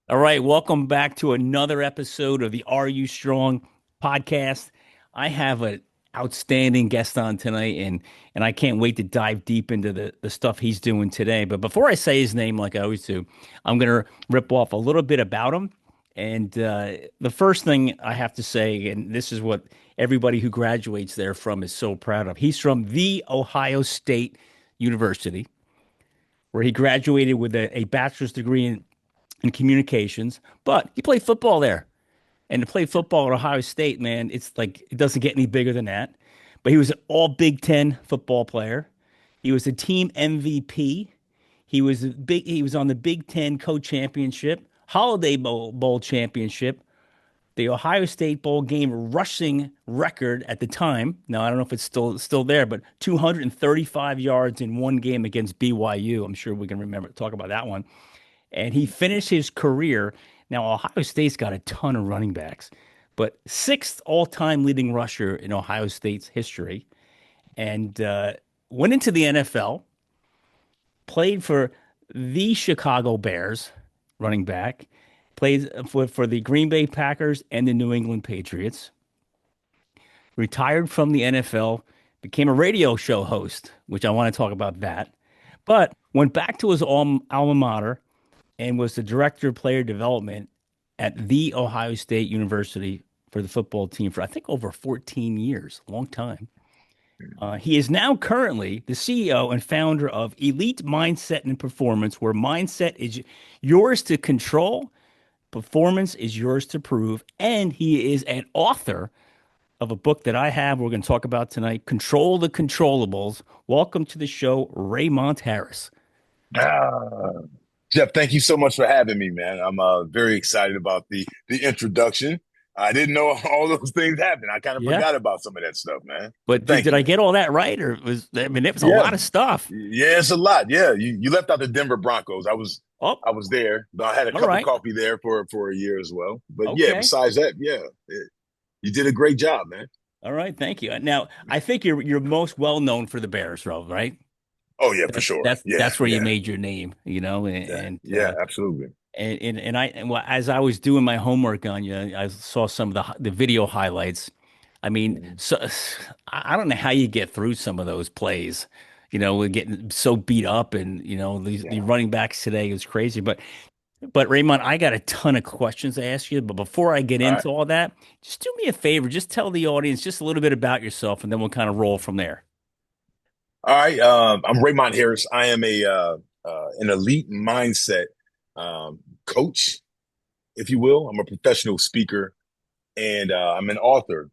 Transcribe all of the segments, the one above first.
All right, welcome back to another episode of the Are You Strong podcast. I have an outstanding guest on tonight, and I can't wait to dive deep into the stuff he's doing today. But before I say his name, like I always do, I'm going to rip off a little bit about him. And the first thing I have to say, and this is what everybody who graduates there from is so proud of. He's from the Ohio State University, where he graduated with a bachelor's degree in communications, but he played football there. And to play football at Ohio State, man, it's like it doesn't get any bigger than that. But he was an all Big Ten football player. He was a team MVP. He was on the Big Ten co-championship, Holiday Bowl championship, the Ohio State Bowl game rushing record at the time. Now I don't know if it's still there, but 235 yards in one game against BYU. I'm sure we can remember talk about that one. And he finished his career. Now, Ohio State's got a ton of running backs, but sixth all-time leading rusher in Ohio State's history, and went into the NFL, played for the Chicago Bears, running back, played for the Green Bay Packers and the New England Patriots, retired from the NFL, became a radio show host, which I want to talk about that, but went back to his alma mater and was the director of player development at the Ohio State University for the football team for I think over 14 years, a long time. He is now currently the CEO and founder of Elite Mindset and Performance, where mindset is yours to control, performance is yours to prove, and he is an author of a book that I have. We're going to talk about tonight, Control the Controllables. Welcome to the show, Raymont Harris. Ah, Jeff, thank you so much for having me, man. I'm very excited about the introduction. I didn't know all those things happened. I kind of Yeah. forgot about some of that stuff, man. But did Thank I you. get all that right? Or was I mean, it was a Yeah, lot of stuff. yeah, it's a lot. Yeah, you left out the Denver Broncos. Oh, I was there. I had a all cup of right. coffee there for a year as well. But yeah, Okay. besides that, you did a great job, man. All right. Thank you. Now, I think you're most well known for the Bears, Rob, right? Oh yeah, for That's sure. that's Yeah, that's where you yeah, made your name, yeah, yeah, absolutely. well, as I was doing my homework on you, I saw some of the video highlights. I mean, Mhm. so I don't know how you get through some of those plays. We're getting so beat up, and the Yeah. running backs today is crazy. But Raymond, I got a ton of questions to ask you. But before I get All right. into all that, just do me a favor. Just tell the audience just a little bit about yourself, and then we'll kind of roll from there. All right. I'm Raymont Harris. I am a an elite mindset coach, if you will. I'm a professional speaker, and I'm an author.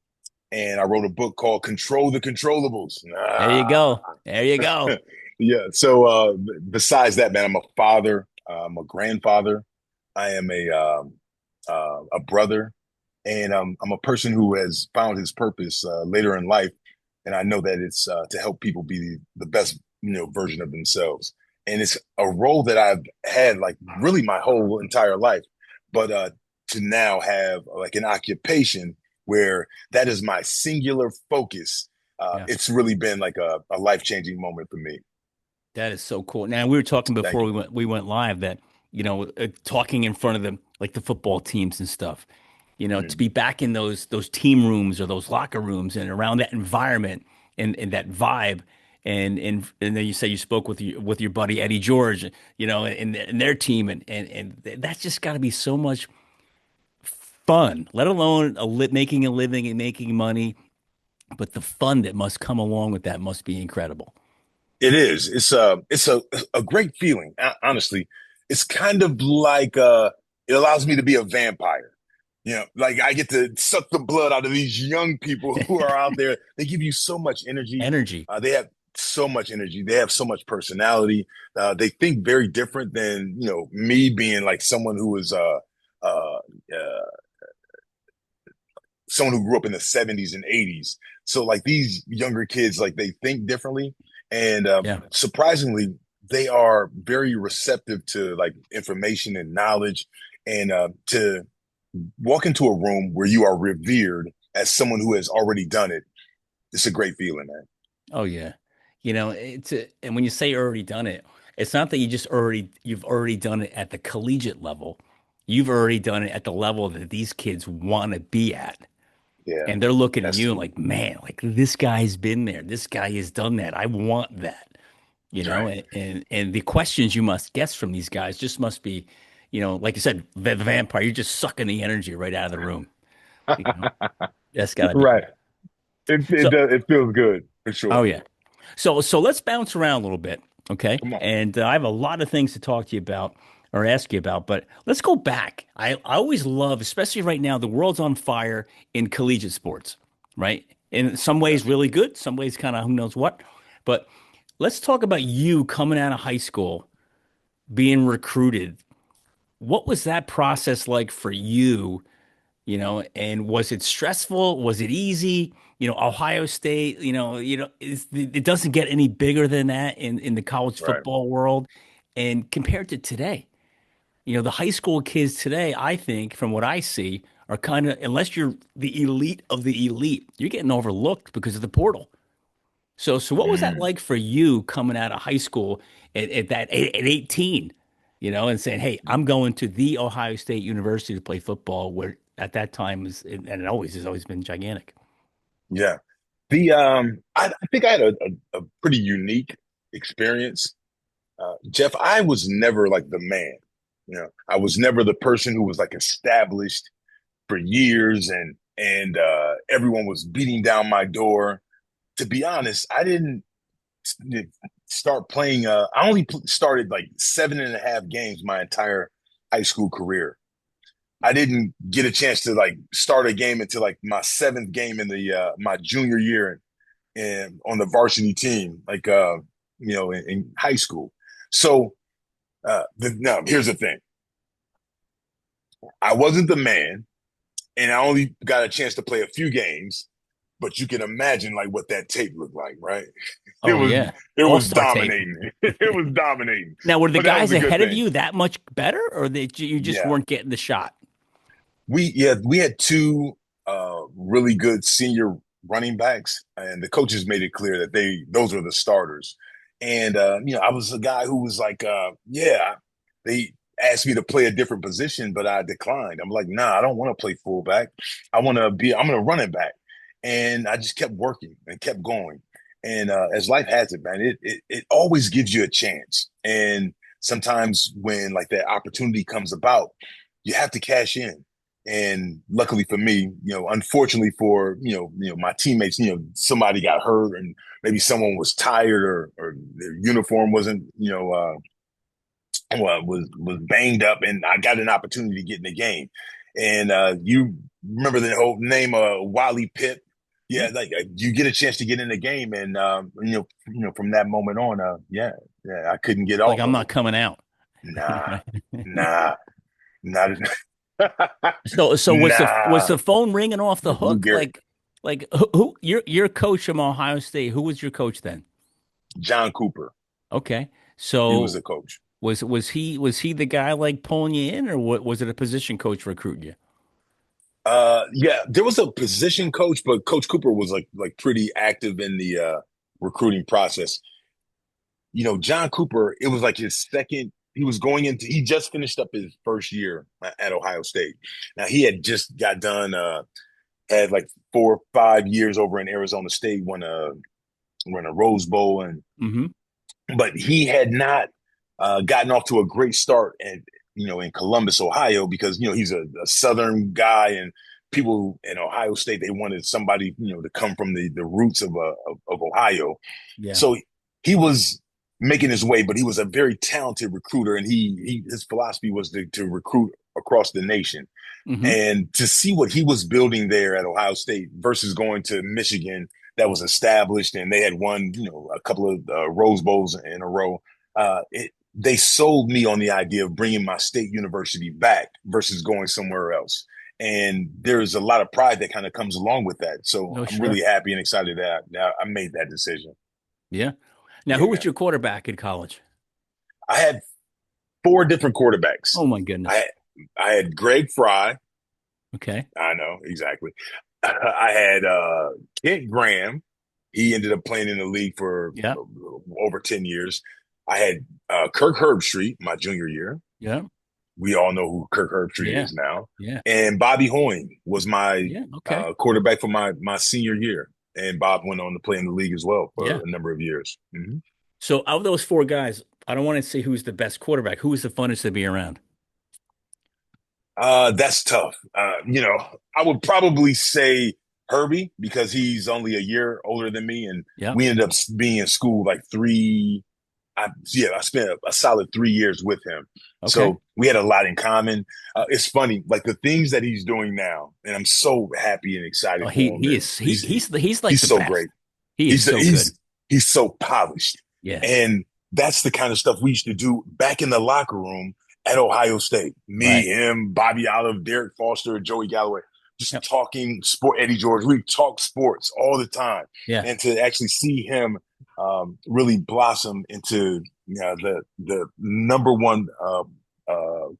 And I wrote a book called "Control the Controllables." There you go. There you go. Yeah. So besides that, man, I'm a father. I'm a grandfather. I am a brother, and I'm a person who has found his purpose later in life, and I know that it's to help people be the best version of themselves, and it's a role that I've had like really my whole entire life, but to now have like an occupation where that is my singular focus. Yeah. It's really been like a life-changing moment for me. That is so cool. Now we were talking Thank before you. we went live that talking in front of them like the football teams and stuff. To Mhm. be back in those team rooms or those locker rooms and around that environment and that vibe. And then you say you spoke with your buddy Eddie George, and their team and that's just got to be so much fun. Let alone making a living and making money, but the fun that must come along with that must be incredible. It is. It's a great feeling. Honestly, it's kind of like it allows me to be a vampire. Like I get to suck the blood out of these young people who are out there. They give you so much energy. Energy. They have so much energy. They have so much personality. They think very different than me being like someone who was uh, someone who grew up in the 70s and 80s. So like these younger kids, like they think differently. And Yeah. surprisingly, they are very receptive to like information and knowledge. And to walk into a room where you are revered as someone who has already done it, it's a great feeling, man. Oh yeah. And when you say already done it, it's not that you've already done it at the collegiate level. you've already done it at the level that these kids want to be at. Yeah, And they're looking at that's you like, man, like this guy's been there. This guy has done that. I want that, right. and the questions you must guess from these guys just must be, like you said, the vampire, you're just sucking the energy right out of the room. You know, that's gotta be Right. cool. It So, does. It feels good for oh sure. yeah. So let's bounce around a little bit, okay? Come on. And I have a lot of things to talk to you about or ask you about, but let's go back. I always love, especially right now, the world's on fire in collegiate sports, right? In some ways, Yes. really good, some ways, kind of who knows what. But let's talk about you coming out of high school, being recruited. What was that process like for you? And was it stressful? Was it easy? Ohio State, it doesn't get any bigger than that in the college Right. football world. And compared to today, the high school kids today, I think, from what I see, are kind of, unless you're the elite of the elite, you're getting overlooked because of the portal. So what was that Mm. like for you coming out of high school at 18, and saying, "Hey, I'm going to the Ohio State University to play football," where at that time is and it always has always been gigantic. Yeah. I think I had a pretty unique experience. Jeff, I was never like the man. I was never the person who was like established for years and everyone was beating down my door. To be honest, I didn't start playing. I only started like 7.5 games my entire high school career. I didn't get a chance to like start a game until like my seventh game in the my junior year and on the varsity team, like in high school. So now here's the thing: I wasn't the man, and I only got a chance to play a few games. But you can imagine like what that tape looked like, right? It Oh was yeah, it was all-star tape. dominating. It was dominating. Now, were the But that was guys a good ahead of thing. you that much better, or you just Yeah. weren't getting the shot? We had two really good senior running backs, and the coaches made it clear that those were the starters. And I was a guy who was like, yeah, they asked me to play a different position, but I declined. I'm like, nah, I don't want to play fullback. I'm gonna running back. And I just kept working and kept going. And as life has it, man, it always gives you a chance. And sometimes when like that opportunity comes about, you have to cash in. And luckily for me, unfortunately for my teammates, somebody got hurt and maybe someone was tired or their uniform wasn't, was banged up, and I got an opportunity to get in the game. And you remember the whole name Wally Pipp? Yeah, Yeah, like you get a chance to get in the game, and from that moment on, yeah, I couldn't get like off I'm of not it. coming out. Nah, Right. nah, not So was nah. the phone ringing off the Lou hook? Gehrig. Like who your coach from Ohio State? Who was your coach then? John Cooper. Okay, He was so the coach. was he the guy like pulling you in, or what was it a position coach recruiting you? Yeah, there was a position coach, but Coach Cooper was like pretty active in the recruiting process. John Cooper, it was like his second. He just finished up his first year at Ohio State. Now he had just got done, had like 4 or 5 years over in Arizona State, won a Rose Bowl, Hmm. but he had not gotten off to a great start in Columbus, Ohio, because he's a Southern guy, and people in Ohio State, they wanted somebody to come from the roots of Ohio. Yeah. So he was making his way, but he was a very talented recruiter, and his philosophy was to recruit across the nation. Hmm. And to see what he was building there at Ohio State versus going to Michigan, that was established and they had won, a couple of Rose Bowls in a row. They sold me on the idea of bringing my state university back versus going somewhere else. And there's a lot of pride that kind of comes along with that. So No, I'm really sure. happy and excited that I made that decision. Yeah. Now, who was Yeah. your quarterback in college? I had four different quarterbacks. Oh my I goodness. had, I had Greg Fry. Okay. I know exactly. I had Kent Graham. He ended up playing in the league for Yeah. over 10 years. I had Kirk Herbstreit my junior year. Yeah. We all know who Kirk Herbstreit Yeah. is now. Yeah. And Bobby Hoying was my Yeah. Okay. quarterback for my senior year. And Bob went on to play in the league as well for Yeah. a number of years. Mm-hmm. So of those four guys, I don't want to say who's the best quarterback. Who is the funnest to be around? That's tough. I would probably say Herbie because he's only a year older than me, and Yeah. we ended up being in school like three. I spent a solid 3 years with him, Okay. so we had a lot in common. It's funny, like the things that he's doing now, and I'm so happy and Oh, excited he for him. he And is he's like he's the so best. great. He is He's so good. he's so polished, Yes. and that's the kind of stuff we used to do back in the locker room at Ohio State. Me, Right. him, Bobby Olive, Derek Foster, Joey Galloway, just Yep. talking sport. Eddie George, we talk sports all the time, Yeah. and to actually see him really blossom into the number one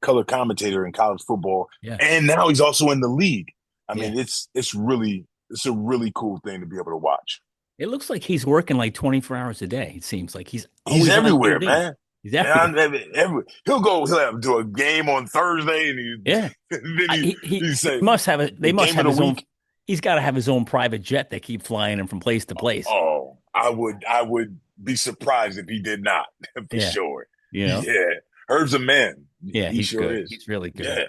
color commentator in college football, Yeah. and now he's also in the league. I Yeah. mean, it's a really cool thing to be able to watch. It looks like he's working like 24 hours a day. It seems like he's He's always on everywhere, TV. man. He's everywhere. He'll have do a game on Thursday, and Yeah. then he He say must have it. the They must game of have the his own. week. He's got to have his own private jet that keep flying him from place to place. Oh, I would be surprised if he did not for Yeah. sure. You know? Yeah, Herb's a man. Yeah. He He's sure good. is. He's really good. Yeah,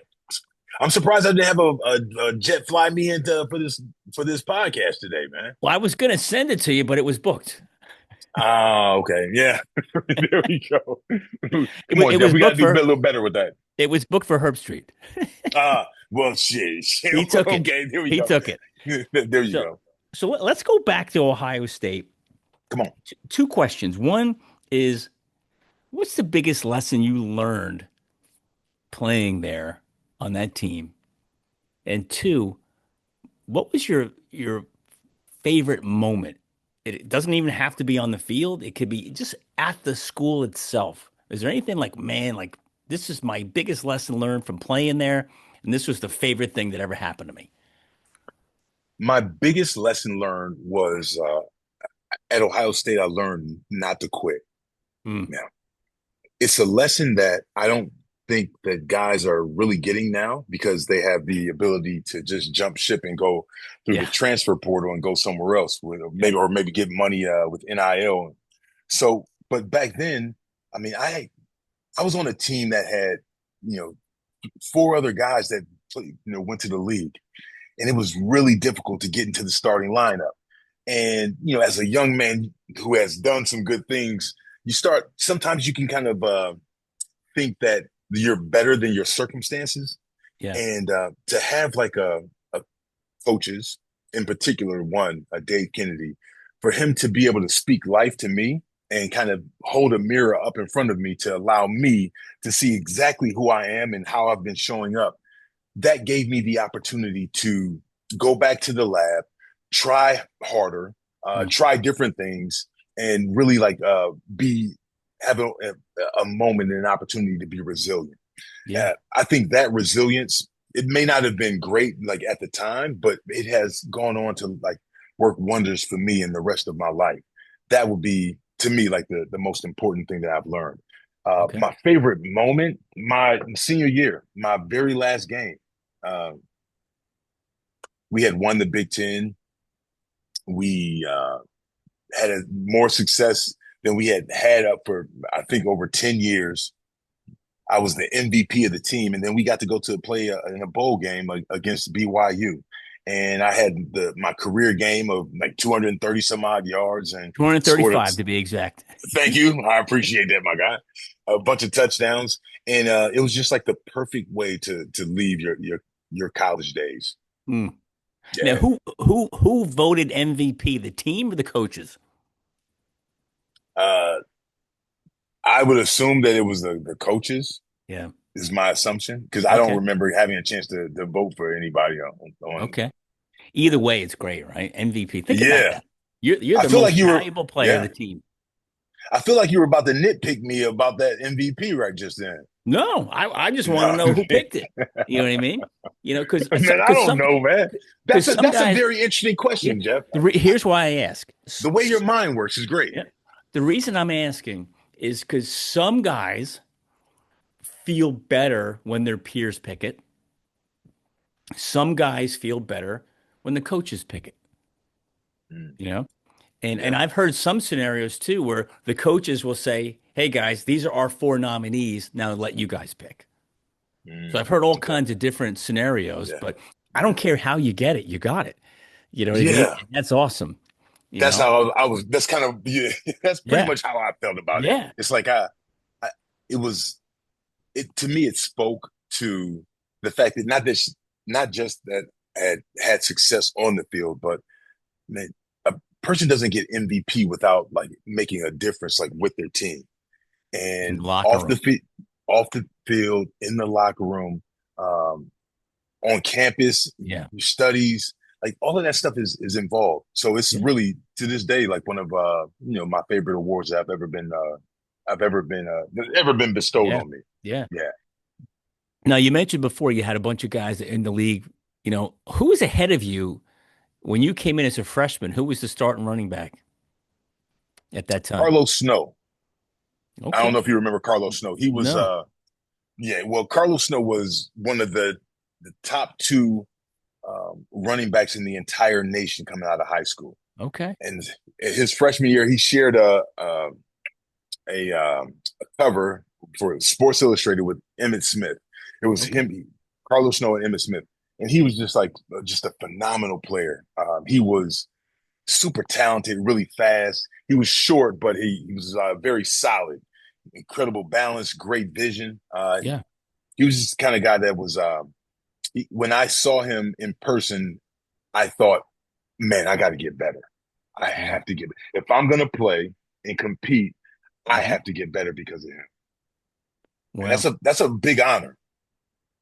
I'm surprised I didn't have a jet fly me into for this podcast today, man. Well, I was going to send it to you, but it was booked. Oh, okay, yeah. There we go. It Come was, on, it Jeff. was We got to booked do a for little better with that. it was booked for Herb Street. Well, shit. He took it. Okay, there we He go. took it. There you So go. let's go back to Ohio State. Come on. Two questions. One is, what's the biggest lesson you learned playing there on that team? And two, what was your favorite moment? It doesn't even have to be on the field. It could be just at the school itself. Is there anything like, man, like this is my biggest lesson learned from playing there, and this was the favorite thing that ever happened to me? My biggest lesson learned was at Ohio State. I learned not to quit. Mm, Now, it's a lesson that I don't think that guys are really getting now because they have the ability to just jump ship and go through the yeah, transfer portal and go somewhere else with yeah, maybe get money with NIL. So, but back then, I mean, I was on a team that had you know four other guys that went to the league, and it was really difficult to get into the starting lineup. And as a young man who has done some good things, sometimes you can kind of think that you're better than your circumstances. yeah, And to have like a coaches, in particular one, Dave Kennedy, for him to be able to speak life to me and kind of hold a mirror up in front of me to allow me to see exactly who I am and how I've been showing up, that gave me the opportunity to go back to the lab, try harder, mm, try different things, and really like be have a moment and an opportunity to be resilient. yeah. I think that resilience, it may not have been great like at the time, but it has gone on to like work wonders for me in the rest of my life. That would be to me like the most important thing that I've learned. Okay. My favorite moment, my senior year, my very last game. Uh, we had won the Big Ten. We had more success than we had up for, I think, over 10 years. I was the MVP of the team, and then we got to go to play in a bowl game against BYU. And I had my career game of like 230 some odd yards and scored 235 to be exact. thank you. I appreciate that, my guy. A bunch of touchdowns. And it was just like the perfect way to leave your college days. Mm. Now, Yeah. who voted MVP, the team or the coaches? Uh, I would assume that it was the coaches, Yeah. is my assumption, because I don't Okay. remember having a chance to vote for anybody on. Okay. Either way, it's great, right? MVP. Think about Yeah. that. You're I the feel most like you were, valuable player of yeah. the team. I feel like you were about to nitpick me about that MVP right just then. No, I just want to No, know who picked it. You know what I mean? Because man, I don't know, man. because some That's a guys. very interesting Yeah. question, Jeff. Here's why I ask. The way your mind works is great. Yeah. The reason I'm asking is because some guys feel better when their peers pick it. Some guys feel better when the coaches pick it, Mm, you know? And yeah. I've heard some scenarios too where the coaches will say, "Hey guys, these are our four nominees. Now let you guys pick." So I've Mm, heard all okay. kinds of different scenarios, Yeah. but I don't Yeah. care how you get it, you got it. You know what I mean? Yeah. That's awesome. You That's know? how I was. That's kind of, yeah, that's pretty Yeah. much how I felt about it. Yeah. It's like I it was, it to me, it spoke to the fact that not just that had success on the field, but man, a person doesn't get MVP without like making a difference like with their team In the and locker room. off the field, in the locker room, um, on campus, Yeah. studies, like all of that stuff is involved. So it's Yeah. really to this day like one of my favorite awards that ever been bestowed Yeah. on me. Yeah. Yeah. Now you mentioned before you had a bunch of guys in the league. Who was ahead of you when you came in as a freshman? Who was the starting running back at that time? Carlos Snow. I don't Okay. know if you remember Carlos Snow. He was No. yeah, well, Carlos Snow was one of the top two running backs in the entire nation coming out of high school. Okay. And his freshman year, he shared a cover for Sports Illustrated with Emmitt Smith. It was Okay. him, Carlos Snow, and Emmitt Smith, and he was just like just a phenomenal player. He was super talented, really fast. He was short, but he was very solid, incredible balance, great vision. Yeah. He was just the kind of guy that was. When I saw him in person, I thought, man, I got to get better. I Yeah. have to get. If I'm gonna play and compete, I Hmm. have to get better because of him. And Well, that's a big honor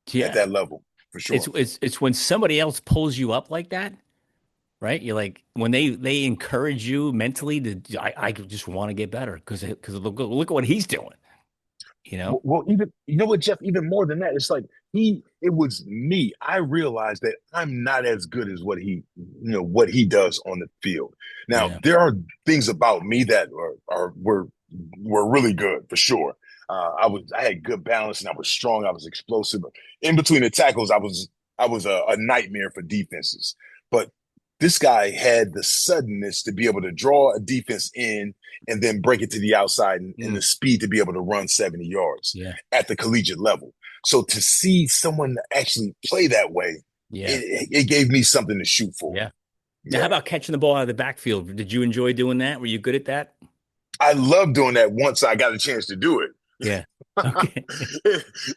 at yeah. that level for It's sure. it's it's when somebody else pulls you up like that, right? You're like when they encourage you mentally to I just want to get better because look at what he's doing, you know? Well, even you know what, Jeff. Even more than that, it's like it was me. I realized that I'm not as good as what he does on the field. Now, Yeah. there are things about me that were really good for sure. I had good balance and I was strong. I was explosive. In between the tackles, I was a nightmare for defenses. But this guy had the suddenness to be able to draw a defense in and then break it to the outside and the Mm. speed to be able to run 70 yards Yeah. at the collegiate level. So to see someone actually play that way, Yeah. it gave me something to shoot for. Yeah. Now, how Yeah. about catching the ball out of the backfield? Did you enjoy doing that? Were you good at that? I love doing that once I got a chance to do it. Yeah. Okay.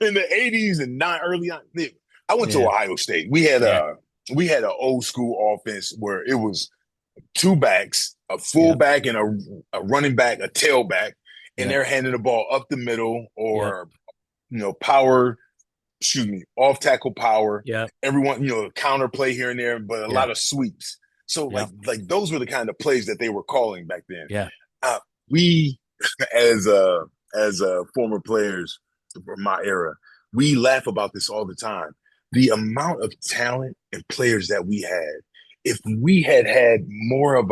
In the 80s and not early on, I went to Yeah. Ohio State. Yeah. We had an old school offense where it was two backs, a Yeah. fullback and a running back, a tailback, and Yeah. they're handing the ball up the middle Yeah. or power, excuse me, off tackle power. Yeah. Everyone, counter play here and there, but a Yeah. lot of sweeps. So Yeah. like those were the kind of plays that they were calling back then. Yeah. We as former players from my era, we laugh about this all the time. The amount of talent and players that we had, if we had more of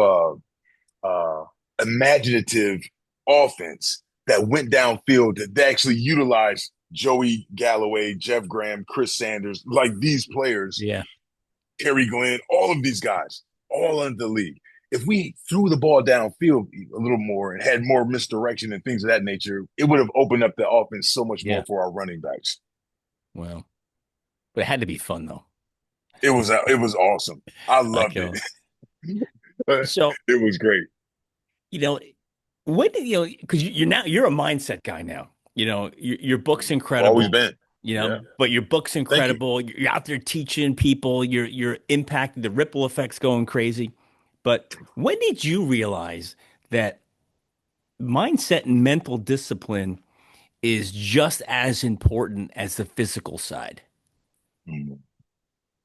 a imaginative offense that went downfield that actually utilized Joey Galloway, Jeff Graham, Chris Sanders, like these players, Yeah. Terry Glenn, all of these guys, all in the league. If we threw the ball downfield a little more and had more misdirection and things of that nature, it would have opened up the offense so much more Yeah. for our running backs. Well, but it had to be fun though. It was awesome. I I loved it. know. So, It was great. you know, when did because you're a mindset guy now. Your book's Always incredible, been. Yeah. but your book's Thank you. incredible. You're out there teaching people, you're impacting the ripple effects going crazy. But when did you realize that mindset and mental discipline is just as important as the physical side? Mm.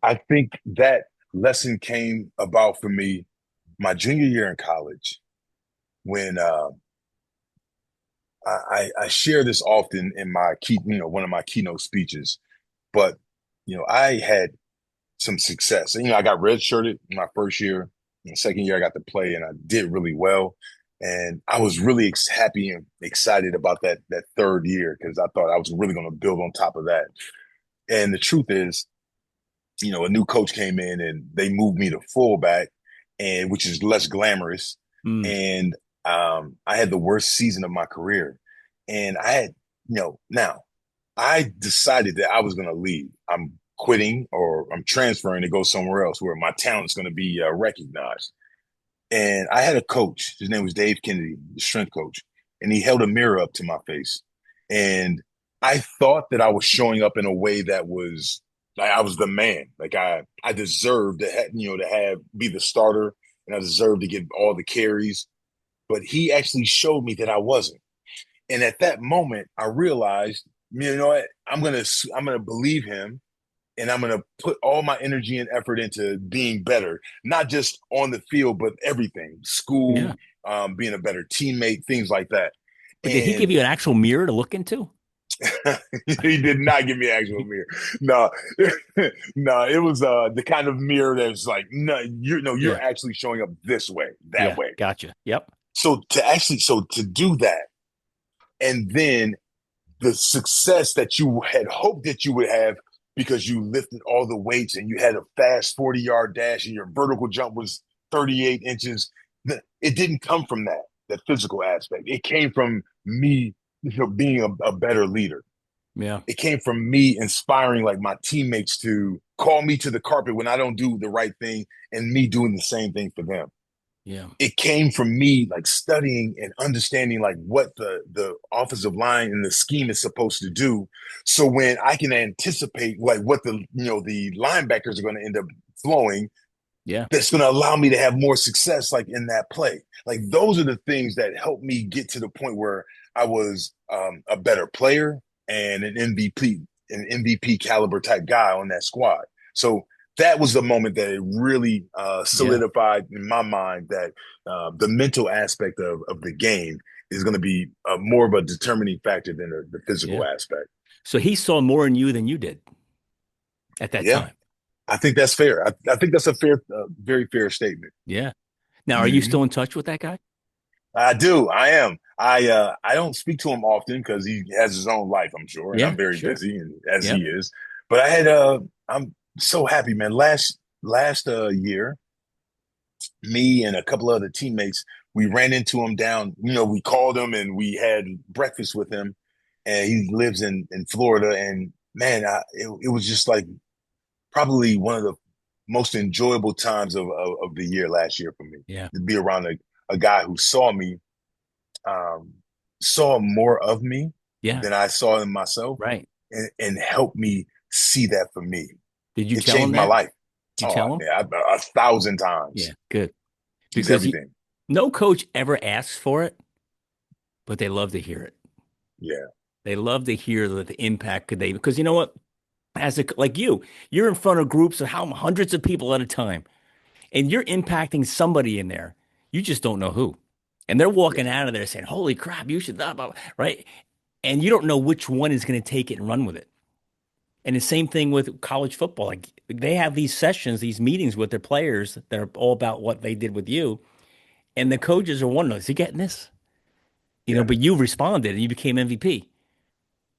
I think that lesson came about for me my junior year in college when I share this often in my one of my keynote speeches, but I had some success. And, I got redshirted in my first year. In the second year, I got to play and I did really well. And I was really happy and excited about that third year because I thought I was really going to build on top of that. And the truth is, a new coach came in and they moved me to fullback, and which is less glamorous. Mm, And I had the worst season of my career. And I had, now I decided that I was going to leave. I'm quitting or I'm transferring to go somewhere else where my talent's going to be recognized. And I had a coach. His name was Dave Kennedy, the strength coach, and he held a mirror up to my face. And I thought that I was showing up in a way that was like I was the man. Like I deserved to have be the starter, and I deserved to get all the carries. But he actually showed me that I wasn't. And at that moment, I realized, you know what, I'm gonna believe him, and I'm going to put all my energy and effort into being better, not just on the field, but everything, yeah. school, being a better teammate, things like that. But did he give And you an actual mirror to look into? he did not give me an actual mirror. No, no, it was the kind of mirror that's like, no, you're Yeah. actually showing up this way, that Yeah. way. Gotcha. Yep. So to do that, and then the success that you had hoped that you would have because you lifted all the weights and you had a fast 40-yard dash and your vertical jump was 38 inches. It didn't come from that physical aspect. It came from me, being a better leader. Yeah. It came from me inspiring like my teammates to call me to the carpet when I don't do the right thing and me doing the same thing for them. Yeah. It came from me like studying and understanding like what the offensive line and the scheme is supposed to do. So when I can anticipate like what the linebackers are going to end up flowing, Yeah. that's going to allow me to have more success like in that play. Like those are the things that helped me get to the point where I was a better player and an MVP caliber type guy on that squad. So that was the moment that it really Yeah. solidified in my mind that the mental aspect of the game is going to be more of a determining factor than the physical Yeah. aspect. So he saw more in you than you did at that Yeah, time. I think that's fair. I think that's a fair, very fair statement. Yeah. Now, are you Mm-hmm. still in touch with that guy? I do. I am. I don't speak to him often because he has his own life, I'm sure, and Yeah. I'm very Sure. busy, and as he Yep. is. But I'm so happy, man. Last year, me and a couple other teammates, we ran into him down. We called him and we had breakfast with him, and he lives in Florida. And man, it was just like probably one of the most enjoyable times of the year last year for me Yeah. to be around a guy who um, saw more of me Yeah. than I saw in myself, Right. and helped me see that for me. Did you It tell him changed my that? life. Did you Oh tell him? man, 1,000 times. Yeah. Good. He's Because everything. no coach ever asks for it, but they love to hear it. Yeah, They love to hear the impact could they, because you know what? As a, like you're in front of groups of how hundreds of people at a time, and you're impacting somebody in there. You just don't know who. And they're yeah, walking out of there saying, "Holy crap, you should," right? And you don't know which one is going to take it and run with it. And the same thing with college football. Like they have these sessions, these meetings with their players that are all about what they did with you. And the coaches are wondering, is he getting this? yeah, But you responded and you became MVP,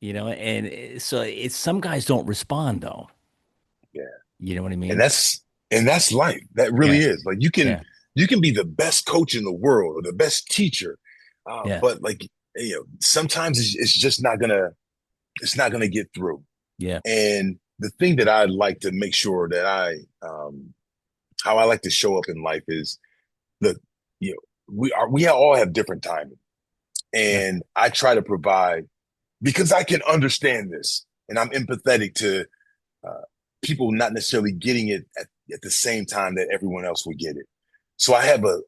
and so it's some guys don't respond though. yeah. You know what I And mean? that's life. That really Yeah. is. Like Yeah. you can be the best coach in the world or the best teacher, Yeah. but like sometimes it's just not gonna get through. Yeah. And the thing that I like to make sure that how I like to show up in life is the, we all have different timing. Yeah. And I try to provide because I can understand this and I'm empathetic to uh, people not necessarily getting it at the same time that everyone else would get it. So I have a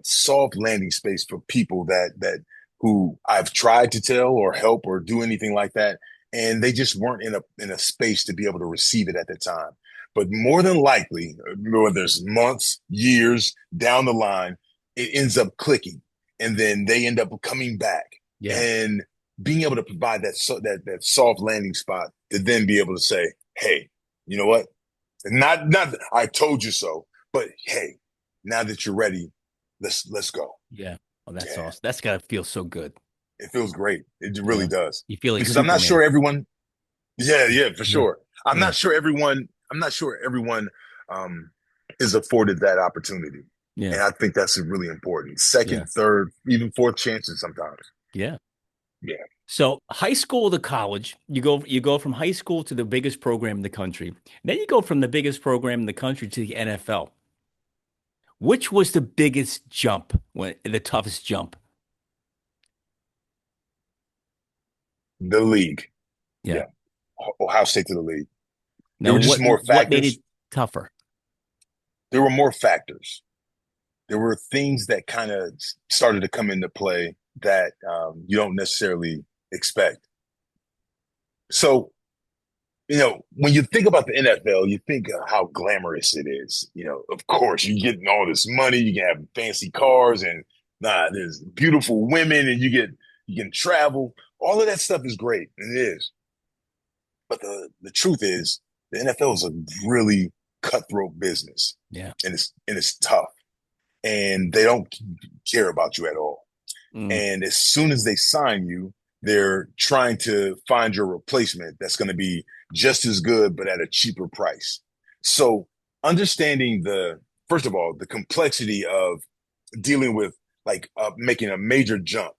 soft landing space for people that who I've tried to tell or help or do anything like that, and they just weren't in a space to be able to receive it at the time. But more than likely, whether there's months, years down the line, it ends up clicking, and then they end up coming back Yeah. and being able to provide that soft landing spot to then be able to say, "Hey, you know what? Not I told you so, but hey, now that you're ready, let's go." Yeah. Oh, that's Yeah, awesome. That's gotta feel so good. it feels great. It You really know, does. you feel like Because I'm not sure Superman. everyone. Yeah, yeah, for Yeah, sure. I'm yeah, not sure everyone. I'm not sure everyone um, is afforded that opportunity, yeah, and I think that's really important. yeah, Second, third, even fourth chances sometimes. yeah. Yeah, So high school to college, you go from high school to the biggest program in the country. Then you go from the biggest program in the country to the NFL. Which was the biggest jump, the toughest jump? the league. Yeah. Yeah, Ohio State to the league. There Now, were just more what made it factors. tougher? There were more factors. There were things that kind of started to come into play that you don't necessarily expect. So, when you think about the NFL, you think of how glamorous it is. Of course, you're getting all this money, you can have fancy cars, and there's beautiful women, and you can travel. All of that stuff is great, and it is. But the truth is, the NFL is a really cutthroat business, Yeah. and it's tough, and they don't care about you at all. Mm, And as soon as they sign you, they're trying to find your replacement that's going to be just as good, but at a cheaper price. So understanding first of all, the complexity of dealing with like making a major jump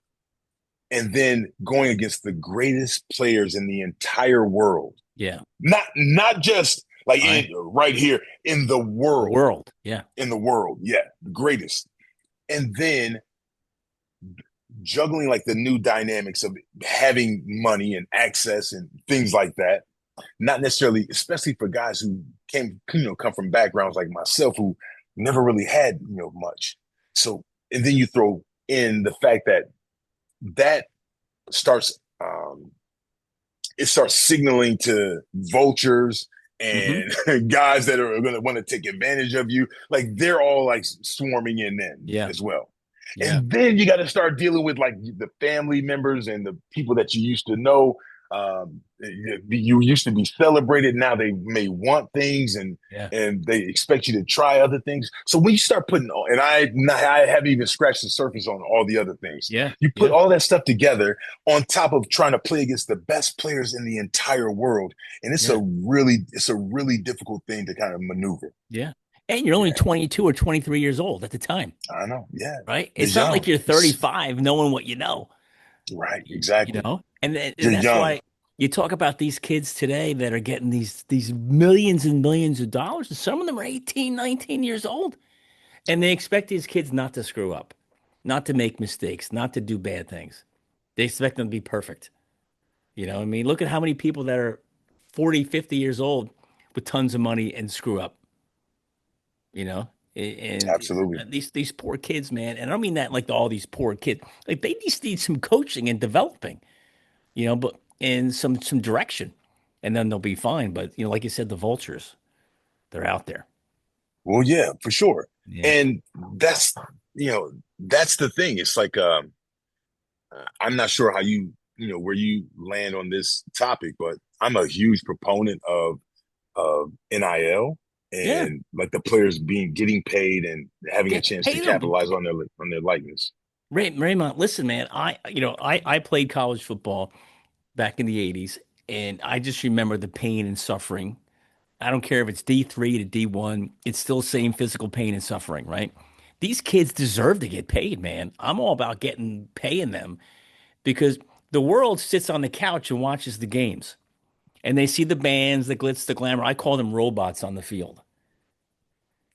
and then going against the greatest players in the entire world, yeah. not just like I right here in the The world, world. Yeah. yeah, the greatest. And then juggling like the new dynamics of having money and access and things like that. Not necessarily, especially for guys who come from backgrounds like myself who never really had, much. So, and then you throw in the fact that starts, it starts signaling to vultures Hmm. and guys that are going to want to take advantage of you. Like they're all like swarming in then Yeah. as well. Yeah. And then you got to start dealing with like the family members and the people that you used to know. You used to be celebrated. Now they may want things Yeah. and they expect you to try other things. So when you start putting, and I haven't even scratched the surface on all the other things. Yeah. You put Yeah. all that stuff together on top of trying to play against the best players in the entire world, and Yeah. it's a really difficult thing to kind of maneuver. Yeah. And you're only Yeah, 22 or 23 years old at the time, I know. Yeah, right? you're It's not like young. you're 35 knowing what you know, Right, you exactly. know? And You're that's young. why you talk about these kids today that are getting these millions and millions of dollars, and some of them are 18, 19 years old. And they expect these kids not to screw up, not to make mistakes, not to do bad things. They expect them to be perfect. You know what I mean? Look at how many people that are 40, 50 years old with tons of money and screw up, you know? Absolutely. And these poor kids, man. And I don't mean that like all these poor kids. Like they just need some coaching and developing, but in some direction. And then they'll be fine. But like you said, the vultures, they're out there. Well, yeah, for sure. Yeah. And that's that's the thing. It's like I'm not sure how where you land on this topic, but I'm a huge proponent of NIL Yeah. and like the players getting paid and having a chance to Pay them. capitalize on their likeness. Raymond, listen, man. I played college football back in the '80s, and I just remember the pain and suffering. I don't care if it's D3 to D1, it's still same physical pain and suffering, right? These kids deserve to get paid, man. I'm all about paying them because the world sits on the couch and watches the games, and they see the bands, the glitz, the glamour. I call them robots on the field.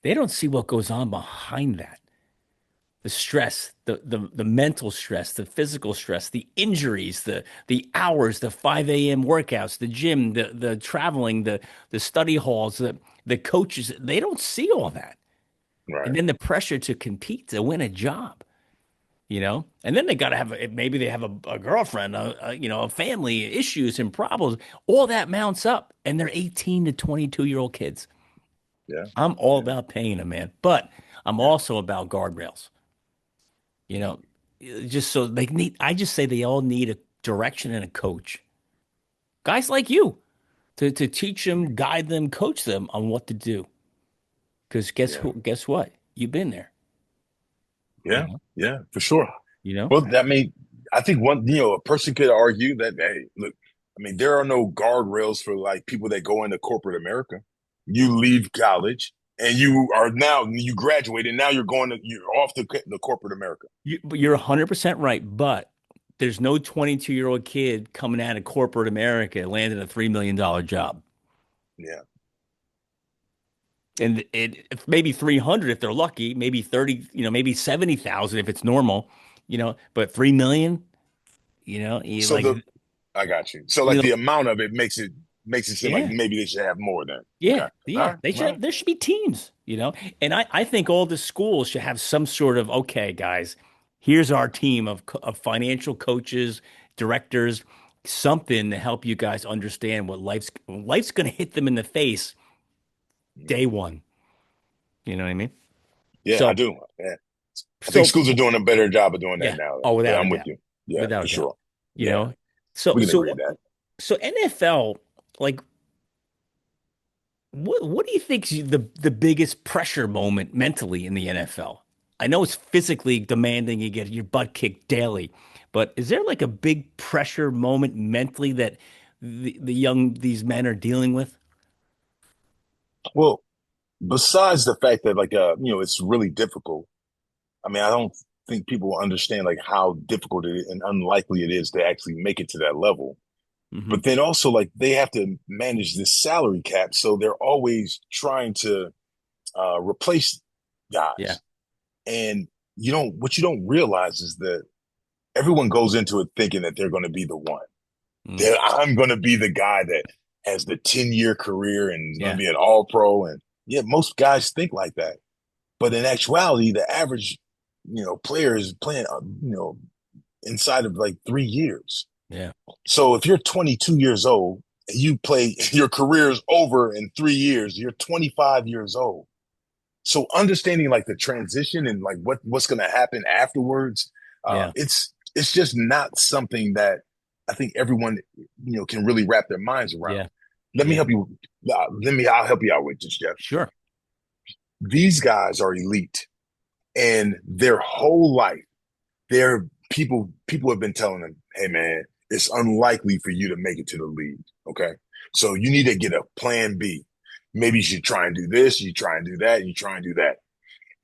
They don't see what goes on behind that. The stress, the mental stress, the physical stress, the injuries, the hours, the 5 a.m. workouts, the gym, the traveling, the study halls, the coaches, they don't see all that. And Right. then the pressure to compete to win a job, and then they got to maybe they have a girlfriend, a family issues and problems. All that mounts up, and they're 18 to 22-year-old kids. Yeah. I'm all Yeah. about paying them, man, but I'm Yeah. also about guardrails. You know, just so they need, I just say they all need a direction and a coach. Guys like you to teach them, guide them, coach them on what to do. Because Yeah. guess what? You've been there, you Yeah. know? Yeah. For sure. You know, Well, I mean, I think a person could argue that, hey, look, I mean, there are no guardrails for like people that go into corporate America. You leave college and you graduate and now you're off to the corporate America. you're 100% right, but there's no 22-year-old kid coming out of corporate America landing a $3 million job. Yeah. And if maybe 300 if they're lucky, maybe 30, maybe 70,000 if it's normal, but 3 million, you So like, I got you. So like you know, the amount of it makes it seem like yeah. maybe they should have more than. Yeah, Okay. All yeah. right. They All should right. have, there should be teams, And I think all the schools should have some sort of, okay, guys, here's our team of financial coaches, directors, something to help you guys understand what life's going to hit them in the face day one. You know what I mean? Yeah, I So, do. Yeah. I think so schools are doing a better job of doing that yeah. now, though. Oh, But without a I'm with doubt. you. Yeah, Without for a doubt. sure. You Yeah, know? So, we can agree so, with that. so NFL, like, what do you think's the biggest pressure moment mentally in the NFL? I know it's physically demanding, you get your butt kicked daily, but is there like a big pressure moment mentally that these men are dealing with? Well, besides the fact that it's really difficult. I mean, I don't think people understand like how difficult it is and unlikely it is to actually make it to that level. Hmm. But then also like they have to manage this salary cap, so they're always trying to replace Yeah. guys. And what you don't realize is that everyone goes into it thinking that they're going to be the one. Mm. That I'm going to be the guy that has the 10-year career and going to Yeah. be an all pro. And yeah, most guys think like that. But in actuality, the average, player is playing, inside of like 3 years. Yeah. So if you're 22 years old and you play, your career is over in 3 years, you're 25 years old. So understanding like the transition and like what's going to happen afterwards, Yeah. it's just not something that I think everyone can really wrap their minds around. Yeah. Let me Yeah. help you. I'll help you out with this, Jeff. Sure. These guys are elite, and their whole life, their people have been telling them, "Hey, man, it's unlikely for you to make it to the league. Okay, so you need to get a plan B. Maybe you should try and do this. You try and do that. You try and do that."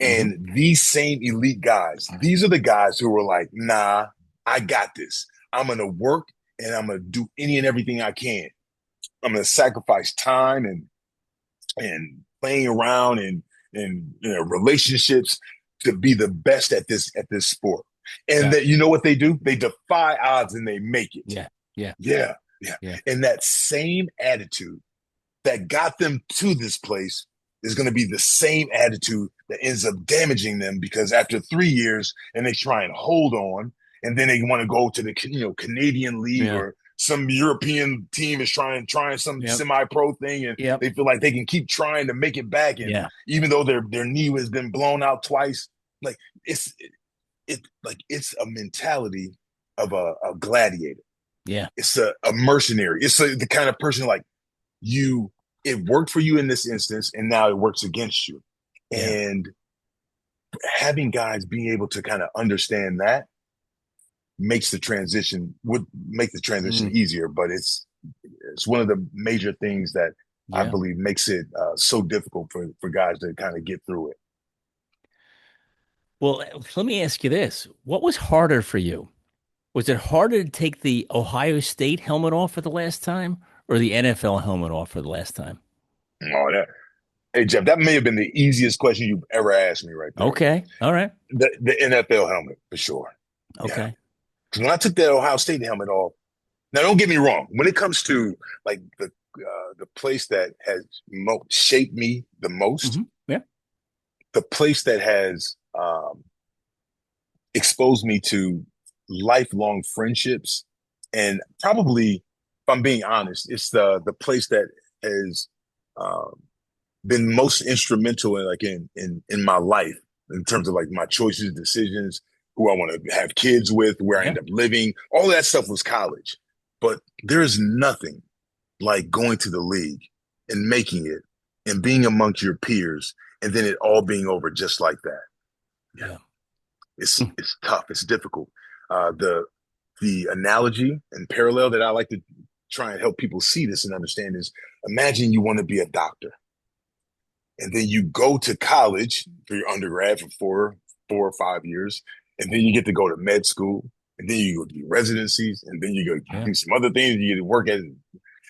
Hmm. And these same elite guys, these are the guys who are like, "Nah, I got this. I'm gonna work and I'm gonna do any and everything I can. I'm gonna sacrifice time and playing around and relationships to be the best at this sport." And Yeah. that what they do? They defy odds and they make it. Yeah. Yeah. Yeah, yeah. Yeah. And that same attitude that got them to this place is going to be the same attitude that ends up damaging them because after 3 years and they try and hold on and then they want to go to the Canadian League Yeah. or some European team is trying some Yep. semi-pro thing and Yep. they feel like they can keep trying to make it back and Yeah. even though their knee has been blown out twice, like it's a mentality of a gladiator. Yeah. It's a mercenary. It's the kind of person like you it worked for you in this instance and now it works against you. Yeah. And having guys be able to kind of understand that would make the transition Mm. easier, but it's one of the major things that I Yeah. believe makes it so difficult for guys to kind of get through it. Well, let me ask you this. What was harder for you? Was it harder to take the Ohio State helmet off for the last time or the NFL helmet off for the last time? Oh, hey Jeff, that may have been the easiest question you've ever asked me right there. Okay. All right. The NFL helmet for sure. Yeah, Okay. because when I took that Ohio State helmet off, now don't get me wrong. When it comes to like the place that has shaped me the most, Hmm. Yeah. the place that has exposed me to lifelong friendships, and probably, if I'm being honest, it's the place that has um, been most instrumental in in my life in terms of like my choices, decisions, who I want to have kids with, where I Yeah. end up living. All that stuff was college, but there is nothing like going to the league and making it and being amongst your peers, and then it all being over just like that. Yeah, Yeah. It's tough. It's difficult. The analogy and parallel that I like to try and help people see this and understand is: imagine you want to be a doctor, and then you go to college for your undergrad for 4 or 5 years, and then you get to go to med school, and then you go do residencies, and then you go Yeah. do some other things. You get to work at, and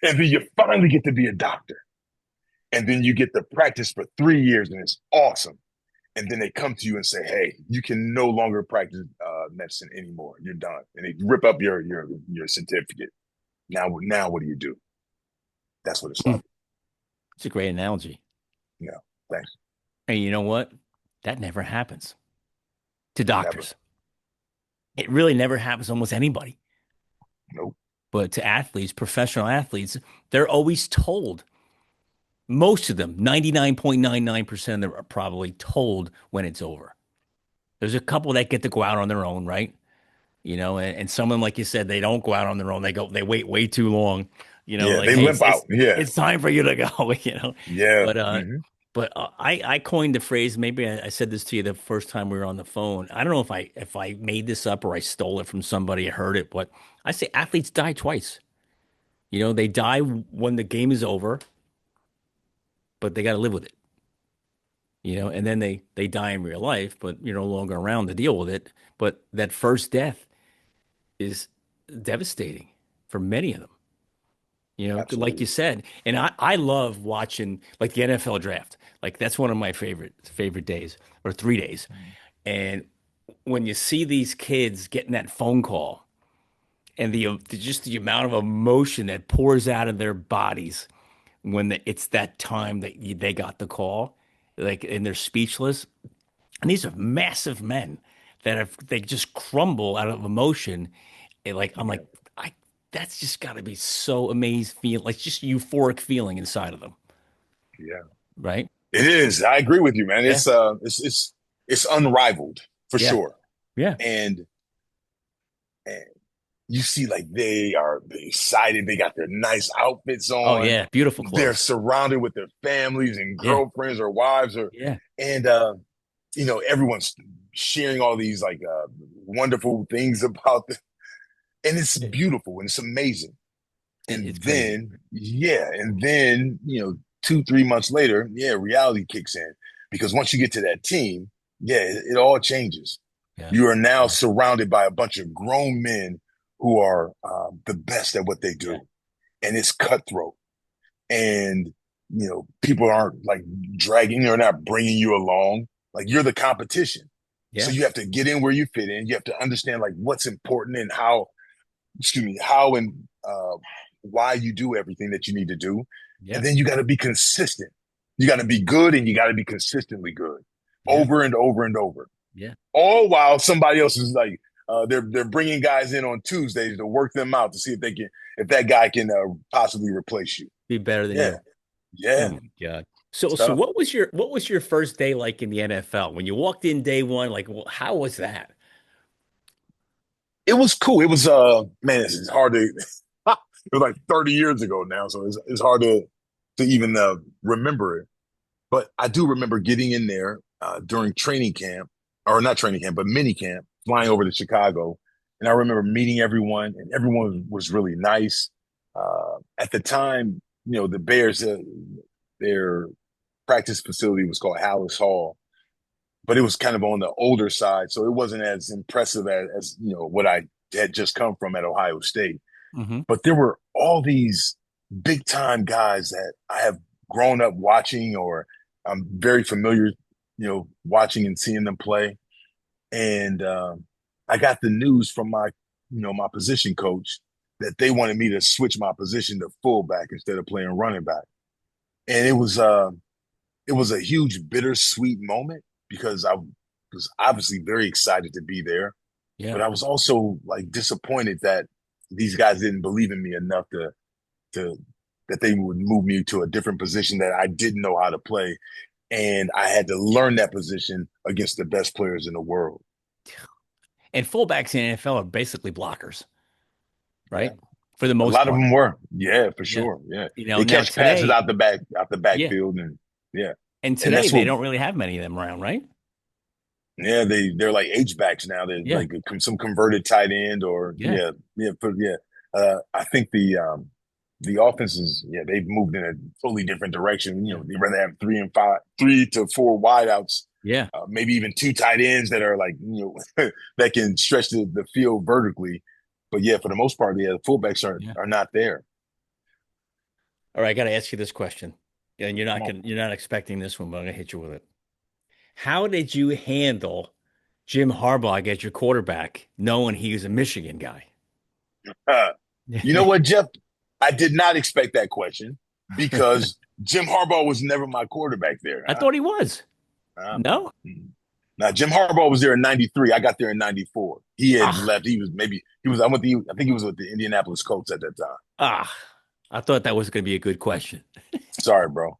then you finally get to be a doctor, and then you get to practice for 3 years, and it's awesome. And then they come to you and say, "Hey, you can no longer practice medicine anymore. You're done." And they rip up your certificate. Now, what do you do? That's what it's like. It's a great analogy. No, thanks. And you know what? That never happens to Never. doctors. It really never happens to almost anybody. Nope. But to athletes, professional athletes, they're always told, most of them, 99.99% of them are probably told when it's over. There's a couple that get to go out on their own, right? And some of them, like you said, they don't go out on their own. They wait way too long. Yeah, Like, they hey, limp out. Yeah, it's time for you to go. yeah. But Hmm. I coined the phrase. Maybe I said this to you the first time we were on the phone. I don't know if I made this up or I stole it from somebody. I heard it, but I say athletes die twice. They die when the game is over, but they got to live with it. And then they die in real life, but you're no longer around to deal with it. But that first death is devastating for many of them. Like you Absolutely. said, and I love watching like the NFL draft. Like that's one of my favorite days or 3 days. And when you see these kids getting that phone call and just the amount of emotion that pours out of their bodies when it's that time that they got the call, like and they're speechless. And these are massive men they just crumble out of emotion. And like I'm Yeah, like I that's just got to be so amazed feel like just euphoric feeling inside of them, yeah. right? It is. I agree with you, man. Yeah, It's unrivaled for yeah, sure. yeah. And you see, like they are excited. They got their nice outfits Oh on. yeah, beautiful They're clothes. surrounded with their families and Yeah, girlfriends or wives, yeah, and everyone's sharing all these like wonderful things about them, and it's it, beautiful and it's amazing. it's And crazy. then, yeah, and then 2, 3 months later, yeah, reality kicks in because once you get to that team, yeah, it all changes. Yeah, You are now yeah, surrounded by a bunch of grown men who are the best at what they yeah, do, and it's cutthroat. And people aren't like dragging or not bringing you along. Like you're the competition, so yeah, you have to get in where you fit in. You have to understand like what's important and how. Excuse me, how and why you do everything that you need to do, and yeah, then you got to be consistent. You got to be good, and you got to be consistently good, yeah, over and over and over, yeah. all while somebody else is like they're bringing guys in on Tuesdays to work them out to see if that guy can possibly replace you. Be better than Yeah, you. Oh yeah, my God. So tough. what was your first day like in the NFL? When you walked in day one, like how was that? It was cool. It was man, it's hard to. It was like 30 years ago now, so it's hard to even remember it. But I do remember getting in there during training camp, or not training camp, but mini camp, flying over to Chicago. And I remember meeting everyone, and everyone was really nice. At the time, the Bears, their practice facility was called Hallis Hall, but it was kind of on the older side. So it wasn't as impressive as what I had just come from at Ohio State. Hmm. But there were all these big time guys that I have grown up watching, or I'm very familiar, watching and seeing them play. And I got the news from my position coach that they wanted me to switch my position to fullback instead of playing running back. And it was a huge bittersweet moment because I was obviously very excited to be there, Yeah. but I was also like disappointed that these guys didn't believe in me enough to that they would move me to a different position that I didn't know how to play, and I had to learn that position against the best players in the world. And fullbacks in the NFL are basically blockers, Yeah, right? For the a most lot of part. them were. Yeah, for Yeah. sure. Yeah, they Now catch passes today, out the yeah. backfield, and yeah, And and today that's they what. don't really have many of them around, right? Yeah, they're like H backs now. They're Yeah, like some converted tight end or yeah, yeah. I think the offense is they've moved in a totally different direction. yeah, They rather have 3 to 4 wideouts, yeah, maybe even 2 tight ends that are like that can stretch the field vertically. But yeah, for the most part, the fullbacks are yeah. are not there. All right, I got to ask you this question, and Come on. you're not expecting this one, but I'm gonna hit you with it. How did you handle Jim Harbaugh as your quarterback, knowing he was a Michigan guy? Uh, you know what, Jeff? I did not expect that question because Jim Harbaugh was never my quarterback there. I thought he was. Huh? No? Now Jim Harbaugh was there in '93. I got there in '94. He had Ah, left. He was. I think he was with the Indianapolis Colts at that time. ah. I thought that was going to be a good question. Sorry, bro.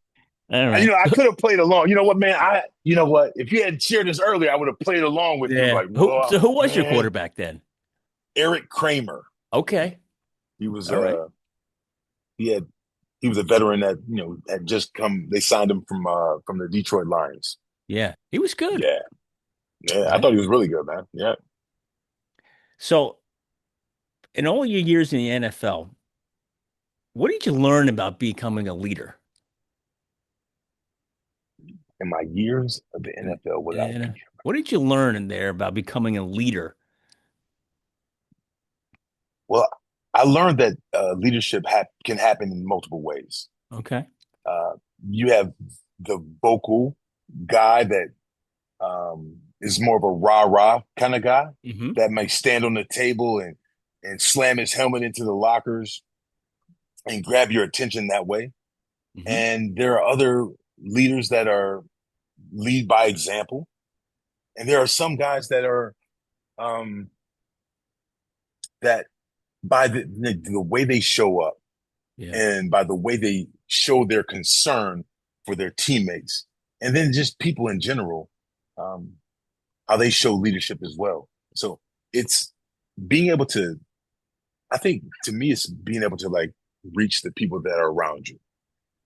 All right. I could have played along. You know what, man? You know what? If you had shared this earlier, I would have played along with you. Yeah. Like, So well, who was your man, quarterback then? Eric Kramer. Okay. He was All right. he had he was a veteran that had just come. They signed him from the Detroit Lions. Yeah. He was good. Yeah, yeah. I Yeah. thought he was really good, man. Yeah. So in all your years in the NFL, what did you learn about becoming a leader? In my years of the And, NFL, and what did you learn in there about becoming a leader? well, I learned that leadership can happen in multiple ways. Okay. Uh, you have the vocal guy that is more of a rah rah kind of guy Hmm. that might stand on the table and slam his helmet into the lockers and grab your attention that way. Hmm. And there are other leaders that are lead by example, and there are some guys that are um, that by the way they show up Yeah. and by the way they show their concern for their teammates, and then just people in general, um, how they show leadership as well. So it's being able to, I think to me, it's being able to like reach the people that are around you.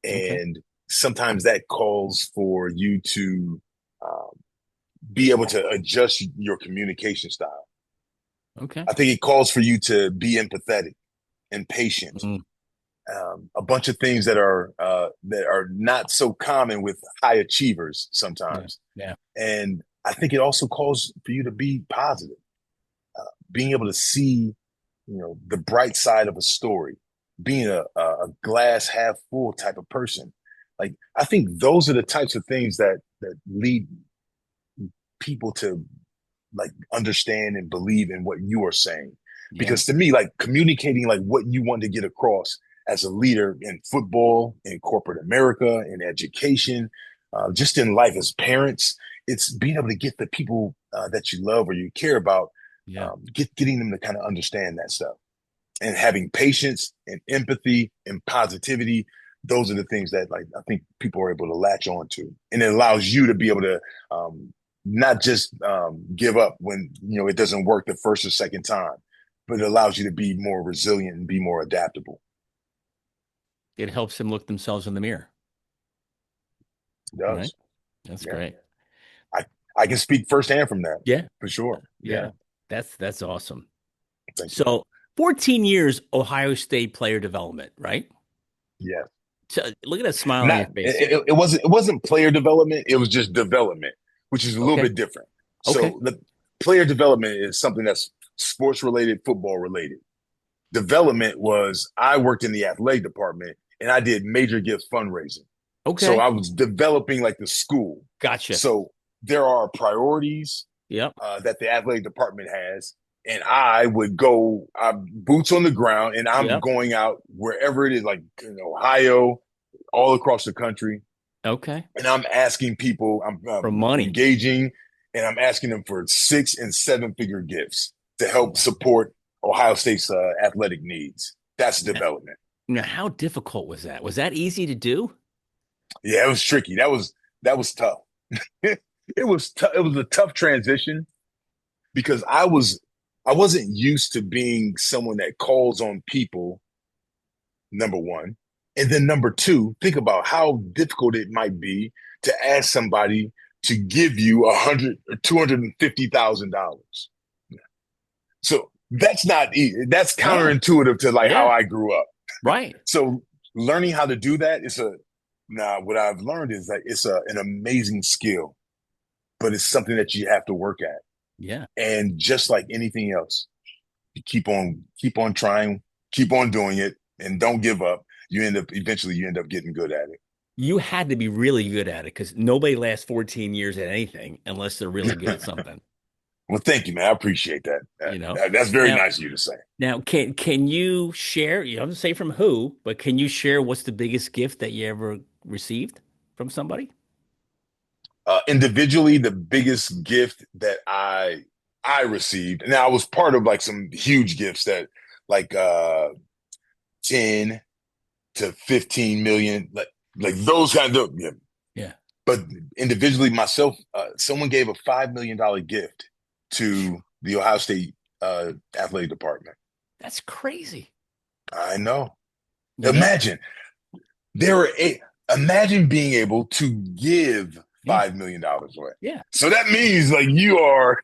Okay. And sometimes that calls for you to um, be able to adjust your communication style. Okay. I think it calls for you to be empathetic and patient. Mm, A bunch of things that are not so common with high achievers yeah. sometimes. Yeah. And I think it also calls for you to be positive, being able to see, the bright side of a story, being a glass half full type of person. Like I think those are the types of things that lead people to like understand and believe in what you are saying. Yeah. Because to me, like communicating like what you want to get across as a leader in football, in corporate America, in education, just in life as parents, it's being able to get the people that you love or you care about, Yeah. getting them to kind of understand that stuff and having patience and empathy and positivity. Those are the things that like I think people are able to latch on to, and it allows you to be able to not just give up when it doesn't work the first or second time, but it allows you to be more resilient and be more adaptable. It helps them look themselves in the mirror. It Right. does. That's Yeah, great. I I can speak firsthand from that Yeah. for sure. Yeah. Yeah, That's awesome. thank you. So 14 years Ohio State player development, right? Yeah, So look at that smile on your not face. it wasn't player development. It was just development, which is a little Okay. bit different. Okay. So the player development is something that's sports related, football related. Development was I worked in the athletic department and I did major gift fundraising. So Okay. I was developing like the school. Gotcha. So there are priorities Yep. that the athletic department has. And I would go boots on the ground and I'm Yep. going out wherever it is, like in Ohio, all across the country. Okay. And I'm asking people, I'm For money. engaging and I'm asking them for 6 and 7 figure gifts to help Wow. support Ohio State's athletic needs. That's Now, development. now, how difficult was that? Was that easy to do? Yeah, it was tricky. That was tough. It was tough. It was a tough transition because I wasn't used to being someone that calls on people, number one. And then number two, think about how difficult it might be to ask somebody to give you $250,000. So that's not that's No. counterintuitive to like how Yeah. I grew up. Right. So learning how to do that is now what I've learned is that it's an amazing skill, but it's something that you have to work at. Yeah. And just like anything else, you keep on trying, keep on doing it, and don't give up. You end up getting good at You had to be really good at it because nobody lasts 14 years at anything unless they're really good at it. something, Well, thank you, man. I appreciate that. you know? That's very Now, nice of you to say. now can you share, you don't have to say from who, but can you share what's the biggest gift that you ever received from somebody? Individually, the biggest gift that I received, and I was part of like some huge gifts that like 10 to 15 million, like those kinds of yeah. Yeah. But individually, myself, someone gave a $5 million gift to the Ohio State athletic department. That's crazy. I know. You know? Imagine there were imagine being able to give Yeah. $5 million away. Yeah. So that means like you are,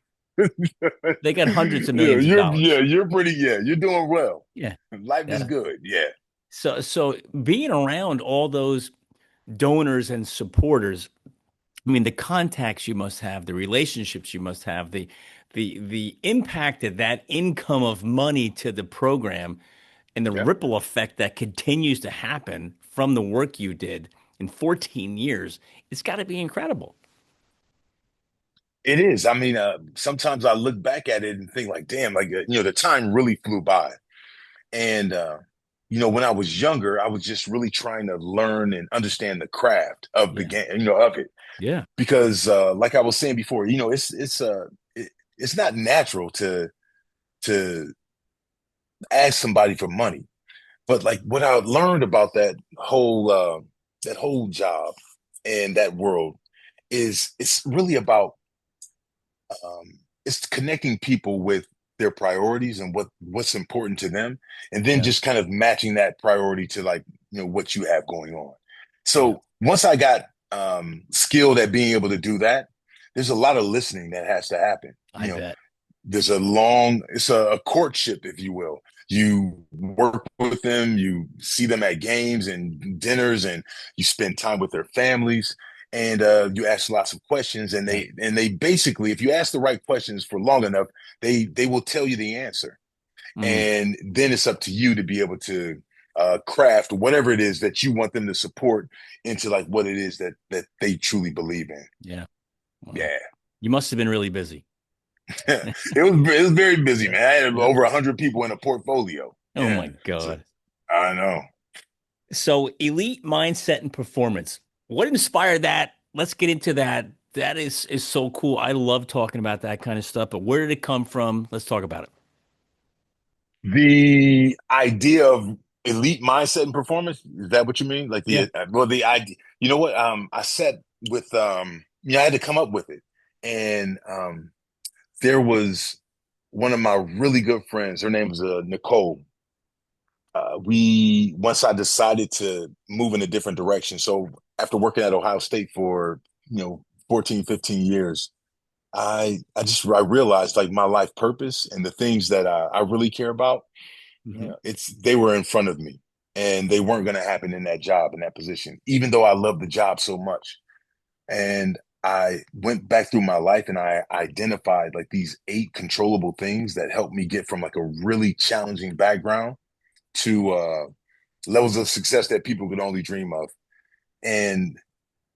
They got hundreds of millions of dollars. you're pretty, you're doing well. Yeah. Life is Yeah. good. Yeah. So being around all those donors and supporters, I mean, the contacts you must have, the relationships you must have, the impact of that income of money to the program and the Yeah. ripple effect that continues to happen from the work you did in 14 years, it's got to be incredible. It is. I mean, sometimes I look back at it and think like, damn, like, the time really flew by. And, when I was younger, I was just really trying to learn and understand the craft of the Yeah. game, of it. Yeah. Because, like I was saying before, it's not natural to ask somebody for money. But like what I learned about that whole job and that world is it's really about it's connecting people with their priorities and what's important to them, and then Yeah. just kind of matching that priority to like what you have going on. Yeah. So once I got skilled at being able to do that, there's a lot of listening that has to happen. I bet. There's it's a courtship, if you will. You work with them, you see them at games and dinners, and you spend time with their families, and you ask lots of questions. And Yeah. they basically, if you ask the right questions for long enough, they will tell you the answer. Mm. And then it's up to you to be able to craft whatever it is that you want them to support into like what it is that they truly believe in. Yeah. Wow. Yeah. You must have been really busy. It was very busy, Yeah. man. I had Yeah. over 100 people in a portfolio. Oh Yeah, my so God. I know. So elite mindset and performance. What inspired that? Let's get into that. That is so cool. I love talking about that kind of stuff, but where did it come from? Let's talk about it. The idea of elite mindset and performance, is that what you mean? Like Yeah. the idea. You know what? I sat with I had to come up with it, and there was one of my really good friends. Her name was Nicole. We once I decided to move in a different direction. So after working at Ohio State for 14, 15 years, I realized like my life purpose and the things that I really care about, Hmm. they were in front of me, and they weren't going to happen in that job, in that position, even though I love the job so much. And I went back through my life and I identified like these 8 controllable things that helped me get from like a really challenging background to levels of success that people could only dream of. And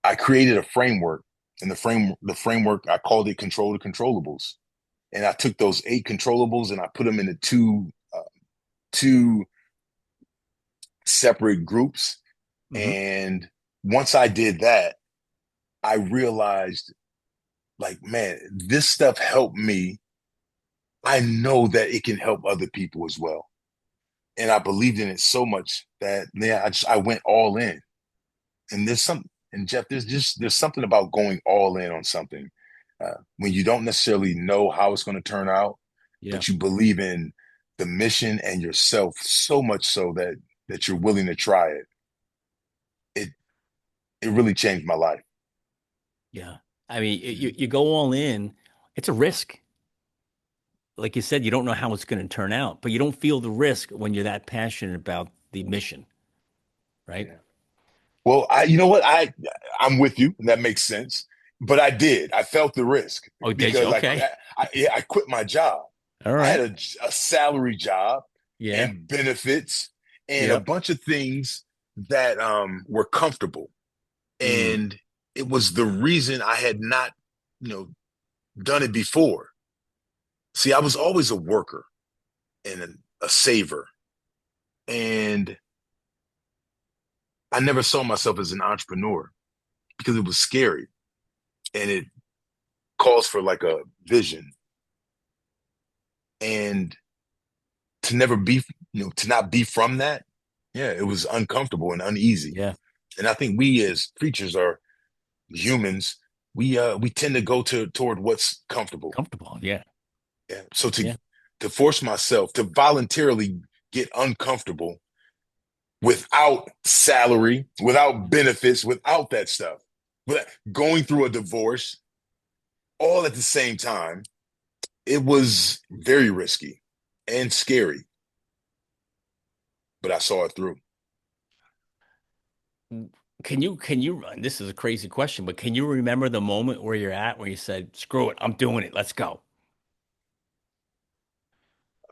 I created a framework, and the framework I called it Control the Controllables. And I took those 8 controllables and I put them into two separate groups. Hmm. And once I did that, I realized like, man, this stuff helped me. I know that it can help other people as well. And I believed in it so much that I went all in. And Jeff, there's something about going all in on something when you don't necessarily know how it's going to turn out, Yeah. but you believe in the mission and yourself so much so that you're willing to try it. It it really changed my life. Yeah. I mean, Mhm. you go all in. It's a risk. Like you said, you don't know how it's going to turn out, but you don't feel the risk when you're that passionate about the mission, right? Yeah. Well, you know what? I'm with you, and that makes sense. But I did. I felt the risk Oh, did you? because Okay. yeah, I quit my job. All I had right. a salary job Yeah. and benefits and a Yep. bunch of things that were comfortable. Mm, And it was the reason I had not, you know, done it before. See, I was always a worker and a saver, and I never saw myself as an entrepreneur because it was scary and it calls for like a vision. And to never be, to not be from that, yeah, it was uncomfortable and uneasy. yeah. And I think we as creatures are humans. We tend to go toward what's comfortable. Comfortable. Yeah. Yeah. So Yeah. to force myself to voluntarily get uncomfortable without salary, without benefits, without that stuff, without going through a divorce, all at the same time, it was very risky and scary, but I saw it through. And this is a crazy question, but can you remember the moment where you're at where you said, screw it, I'm doing it, let's go?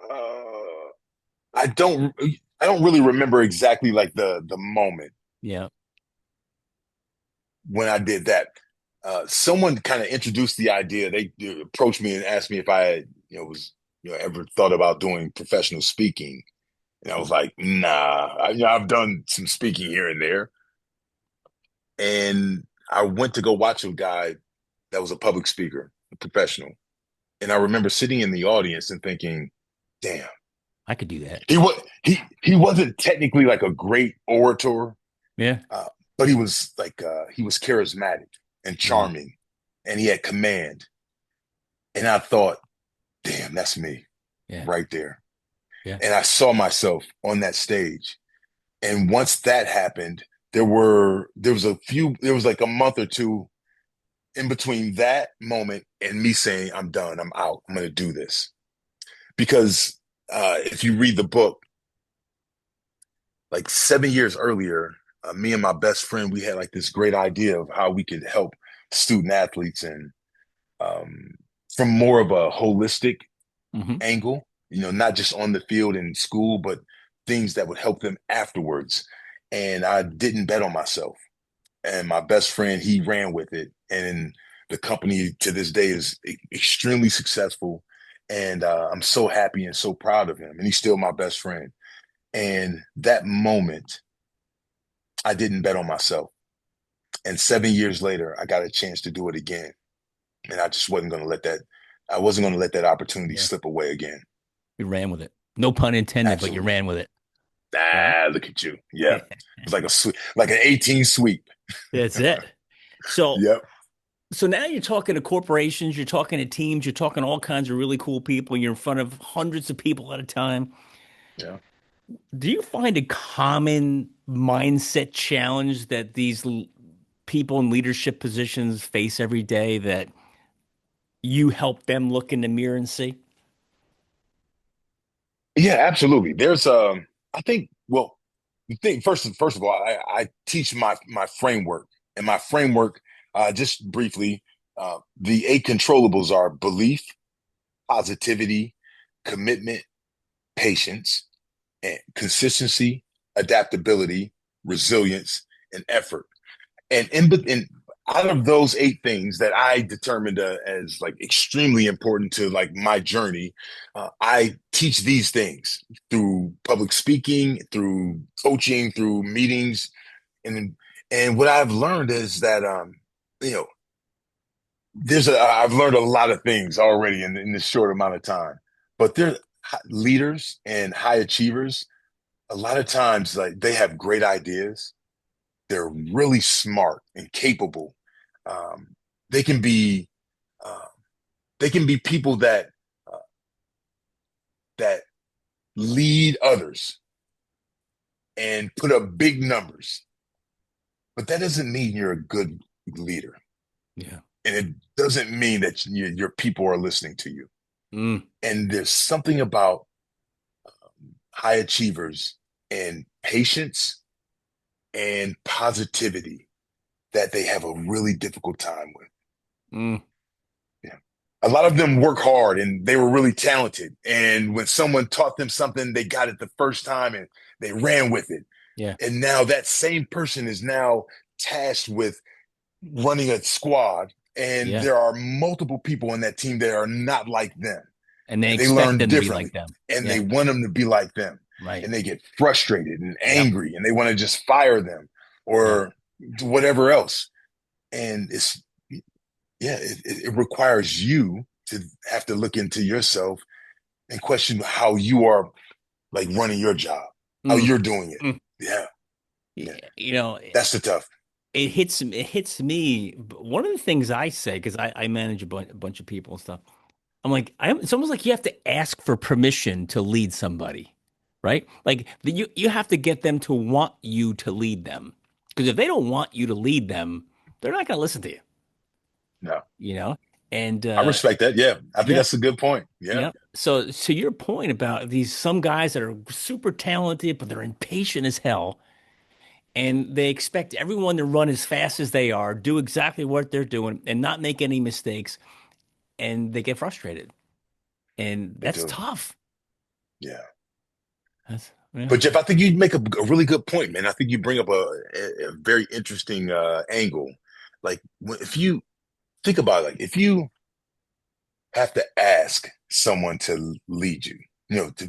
Uh, I don't I don't really remember exactly like the moment Yeah. when I did that. Someone kind of introduced the idea. They approached me and asked me if I had, was ever thought about doing professional speaking, and I was like, nah. I've done some speaking here and there, and I went to go watch a guy that was a public speaker, a professional, and I remember sitting in the audience and thinking, damn, I could do that. he wasn't technically like a great orator, Yeah. uh, but he was charismatic and Yeah. charming, and he had command. And I thought, damn, that's me Yeah. right there. Yeah. And I saw myself on that stage. And once that happened, there was like a month or two in between that moment and me saying, I'm done, I'm out, I'm gonna do this. Because if you read the book, like 7 years earlier, me and my best friend, we had like this great idea of how we could help student athletes and um, from more of a holistic Hmm. angle, not just on the field in school, but things that would help them afterwards. And I didn't bet on myself. And my best friend, he ran with it. And the company to this day is extremely successful. And I'm so happy and so proud of him. And he's still my best friend. And that moment, I didn't bet on myself. And 7 years later, I got a chance to do it again. And I just wasn't going to let that, I wasn't going to let that opportunity Yeah. slip away again. You ran with it. No pun intended, but you Absolutely. ran with it. Right. Ah, look at you. Yeah. It was like a sweep, like an 18 sweep. That's it. So, Yep. so now you're talking to corporations, you're talking to teams, you're talking to all kinds of really cool people. You're in front of hundreds of people at a time. Yeah. Do you find a common mindset challenge that these people in leadership positions face every day that you help them look in the mirror and see? Yeah, absolutely. I think, well, the thing first of all, I teach my framework, and my framework, just briefly, the eight controllables are belief, positivity, commitment, patience, and consistency, adaptability, resilience, and effort. And in out of those eight things that I determined as like extremely important to like my journey, I teach these things through public speaking, through coaching, through meetings, and and what I've learned is that you know I've learned a lot of things already in this short amount of time, but they're leaders and high achievers. A lot of times, like they have great ideas, they're really smart and capable. Um, they can be uh, they can be people uh, that lead others and put up big numbers, but that doesn't mean you're a good leader. Yeah. and it doesn't mean that your people are listening to you. Mm, And there's something about high achievers and patience and positivity that they have a really difficult time with. mm, Yeah. A lot of them work hard and they were really talented. And when someone taught them something, they got it the first time and they ran with it. yeah, And now that same person is now tasked with running a squad, and yeah. there are multiple people in that team that are not like them, And they and they expect learn them to be differently, like them. and they Yeah, want them to be like them, right. and they get frustrated and Yep. angry, and they want to just fire them Yeah. or whatever else. And it's yeah, it requires you to have to look into yourself and question how you are like running your job, how Mm, you're doing it. mm. Yeah, yeah, You know, that's the tough. it hits me. One of the things I say, because I manage a bunch of people and stuff. I'm like, it's almost like you have to ask for permission to lead somebody, right? Like you have to get them to want you to lead them. Because if they don't want you to lead them, they're not going to listen to you, No, you know? And I respect that. Yeah, I think yeah, that's a good point. Yeah, So to your point about these some guys that are super talented, but they're impatient as hell, and they expect everyone to run as fast as they are, do exactly what they're doing, and not make any mistakes, and they get frustrated. And they that's do. tough. Yeah. Yeah. But Jeff, I think you make a really good point, man. I think you bring up a very interesting angle. Like if you think about it, like if you have to ask someone to lead you,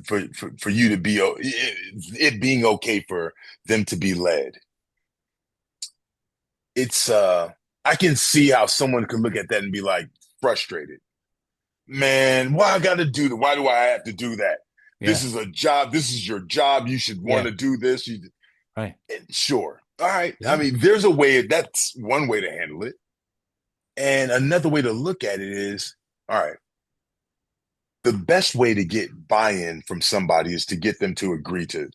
for you to be it being okay for them to be led, it's I can see how someone could look at that and be like frustrated. Man, why I got to do that? Why do I have to do that? This Yeah. is a job. This is your job. You should want Yeah. to do this. Right. Sure. All right. I Yeah. mean, there's a way, that's one way to handle it. And another way to look at it is, all right, the best way to get buy-in from somebody is to get them to agree to,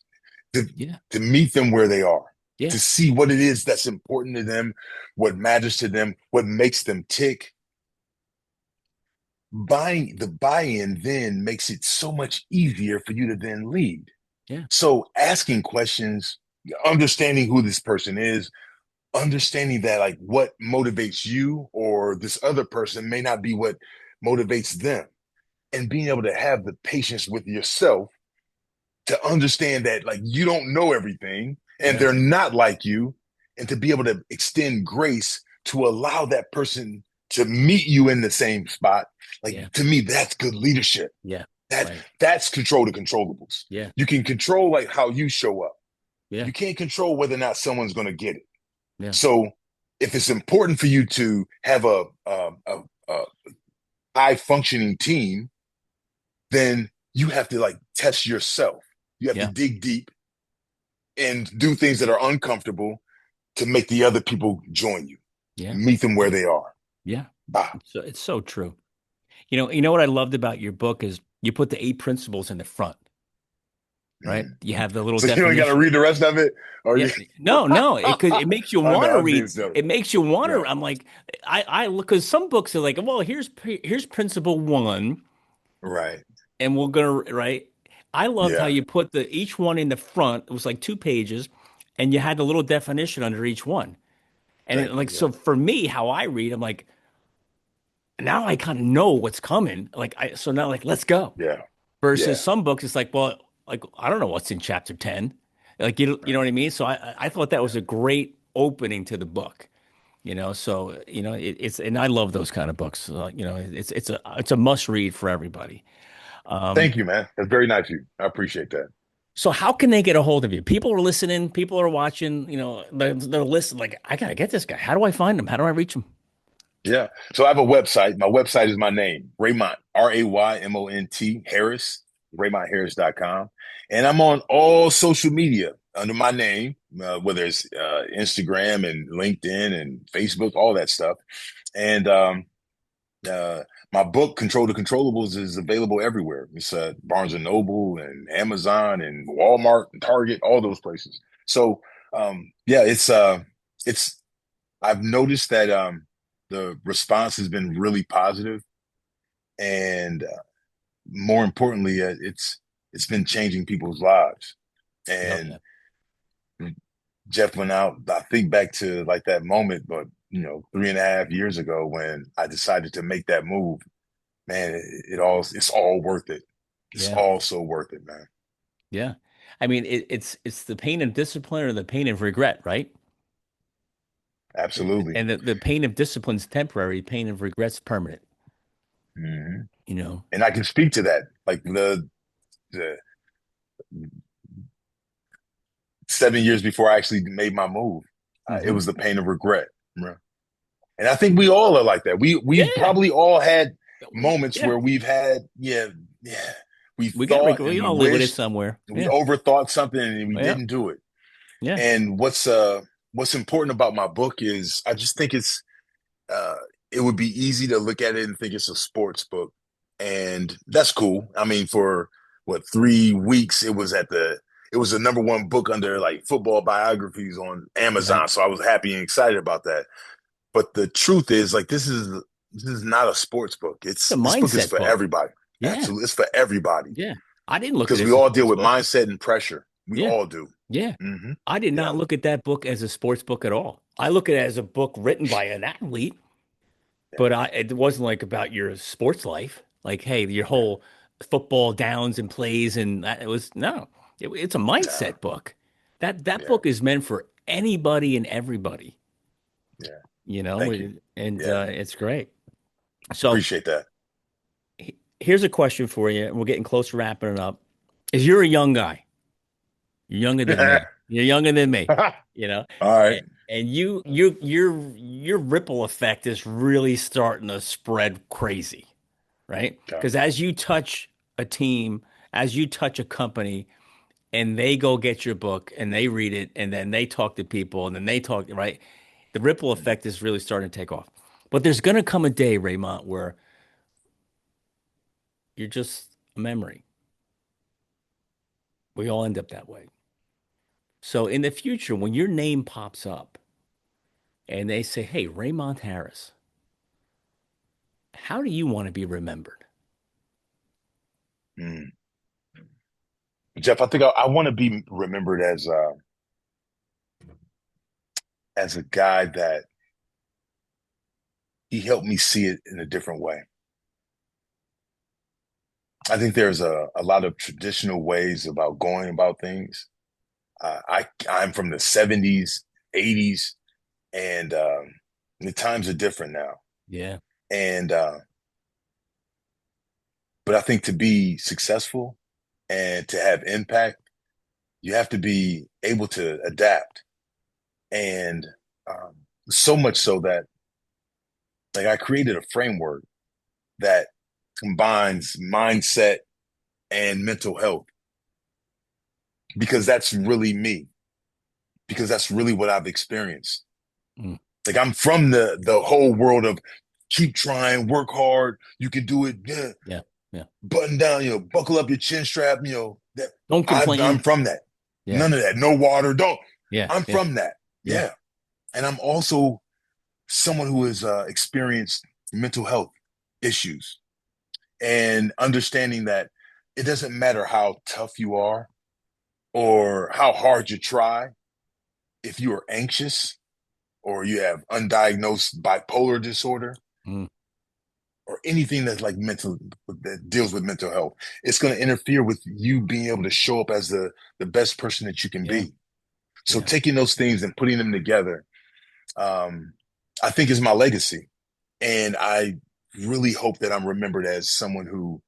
Yeah. to meet them where they are, Yeah. to see what it is that's important to them, what matters to them, what makes them tick. Buying the buy-in then makes it so much easier for you to then lead. Yeah. So asking questions, understanding who this person is, understanding that like what motivates you or this other person may not be what motivates them, and being able to have the patience with yourself to understand that like you don't know everything and Yeah. they're not like you, and to be able to extend grace to allow that person to meet you in the same spot. Like Yeah. to me, that's good leadership. Yeah. that Right. that's control the controllables. Yeah. You can control like how you show up. Yeah. You can't control whether or not someone's going to get it. Yeah. So if it's important for you to have a high functioning team, then you have to like test yourself. You have to Yeah. dig deep and do things that are uncomfortable to make the other people join you, Yeah. meet them where they are. Yeah. Bah. It's so true. You know what I loved about your book is you put the eight principles in the front, right? Mm. You have the little So you don't got to definition. read the rest of it, or Yeah. you? No, no, it makes you Oh want no, to I'm read. being silly. It makes you want to. No, I'm like, I look because some books are like, well, here's principle one, right? and we're gonna right. I loved how Yeah, you put the each one in the front. It was like 2 pages, and you had the little definition under each one. And thank you. like Yeah, so for me, how I read, I'm like, now I kind of know what's coming. Like so now like let's go. yeah, Versus yeah. some books, it's like, well, like I don't know what's in chapter 10. Like you know Right. what I mean? So I thought that was Yeah. a great opening to the book. So it's and I love those kind of books. It's a must read for everybody. Thank you, man. That's very nice of you. I appreciate that. So how can they get a hold of you? People are listening, people are watching, they're listening like I gotta get this guy. How do I find him? How do I reach him? Yeah. So I have a website. My website is my name, Raymont, Raymont Harris, RaymontHarris.com. And I'm on all social media under my name, whether it's Instagram and LinkedIn and Facebook, all that stuff. And uh, my book, Control the Controllables, is available everywhere. It's Barnes and Noble and Amazon and Walmart and Target, all those places. So yeah, it's I've noticed that the response has been really positive, and more importantly, it's been changing people's lives. Oh yeah. And Jeff went out. I think back to like that moment, but 3.5 years ago when I decided to make that move. Man, it's all worth it. It's Yeah. all so worth it, man. Yeah. I mean, it's the pain of discipline or the pain of regret, right? Absolutely. And the pain of discipline's temporary, pain of regret's permanent, Hmm. you know? And I can speak to that. Like the 7 years before I actually made my move, it Hmm. was the pain of regret. And I think we all are like that. We've Yeah. probably all had We, moments yeah. where we've had, yeah, we We got thought we and we all live with it wished, somewhere. we Yeah. overthought something and we Yeah. didn't do it. Yeah. And what's important about my book is I just think uh it would be easy to look at it and think it's a sports book. And that's cool. I mean, for what, 3 weeks it was the number one book under like football biographies on Right. Amazon. So I was happy and excited about that. But the truth is, like, this is not a sports book. It's a This book is mindset for book. everybody. Yeah. Absolutely, it's for everybody Yeah. I didn't look at because it we as a all deal sports with book. mindset and pressure. We Yeah. all do. Yeah. Hmm. I did Yeah, not look at that book as a sports book at all. I look at it as a book written by an athlete, yeah, but it wasn't like about your sports life. Like, hey, your yeah. whole football downs and plays, and it was no. It's a Nah, mindset book. That yeah, book is meant for anybody and everybody, yeah. you know, Thank you. and Yeah, it's great. So appreciate that. here's a question for you, and we're getting close to wrapping it up. Is you're a young guy? You're younger than me. You're younger than me, you know, All right. and your ripple effect is really starting to spread crazy, right? Okay. Because as you touch a team, as you touch a company, and they go get your book and they read it, and then they talk to people, and then they talk, right? The ripple effect is really starting to take off. But there's going to come a day, Raymont, where you're just a memory. We all end up that way. So in the future, when your name pops up and they say, "Hey, Raymont Harris, how do you want to be remembered?" Mm. Jeff, I think I want to be remembered as a guy that he helped me see it in a different way. I think there's a lot of traditional ways about going about things. I'm from the 70s, 80s, and the times are different now. Yeah, And but I think to be successful and to have impact, you have to be able to adapt. And um, so much so that like I created a framework that combines mindset and mental health because that's really me, because that's really what I've experienced. mm, Like I'm from the whole world of keep trying, work hard, you can do it, yeah, yeah, yeah. button down, buckle up your chin strap, that Don't I'm complain. from that. Yeah, None of that. No water, don't. yeah, I'm yeah, from that. yeah, Yeah. And I'm also someone who has experienced mental health issues and understanding that it doesn't matter how tough you are or how hard you try. If you are anxious or you have undiagnosed bipolar disorder mm, or anything that's like mental that deals with mental health, it's going to interfere with you being able to show up as the best person that you can yeah, be. So yeah. taking those things and putting them together, um, I think is my legacy. And I really hope that I'm remembered as someone who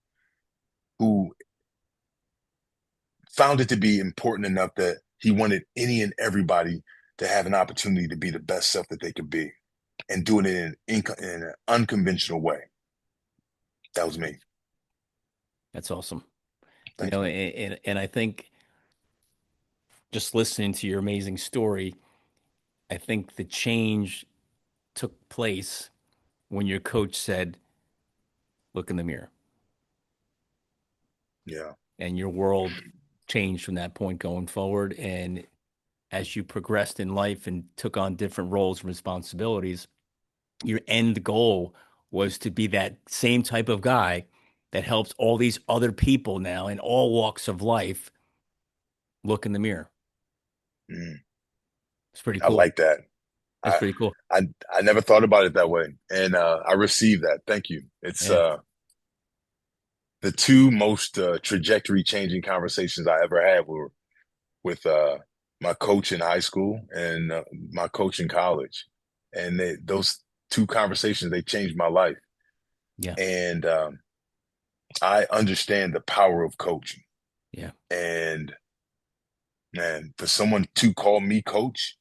found it to be important enough that he wanted any and everybody to have an opportunity to be the best self that they could be and doing it in an unconventional way. That was me. That's awesome. Thanks, man. And I think just listening to your amazing story, I think the change took place when your coach said, "Look in the mirror," Yeah. and your world changed from that point going forward. And as you progressed in life and took on different roles and responsibilities, your end goal was to be that same type of guy that helps all these other people now in all walks of life look in the mirror. Mm, It's pretty I cool. like that. That's I, pretty cool. I never thought about it that way, and I received that. Thank you. It's Yeah. the two most trajectory changing conversations I ever had were with my coach in high school and my coach in college, and those two conversations they changed my life, Yeah. and I understand the power of coaching. Yeah. And man, for someone to call me coach,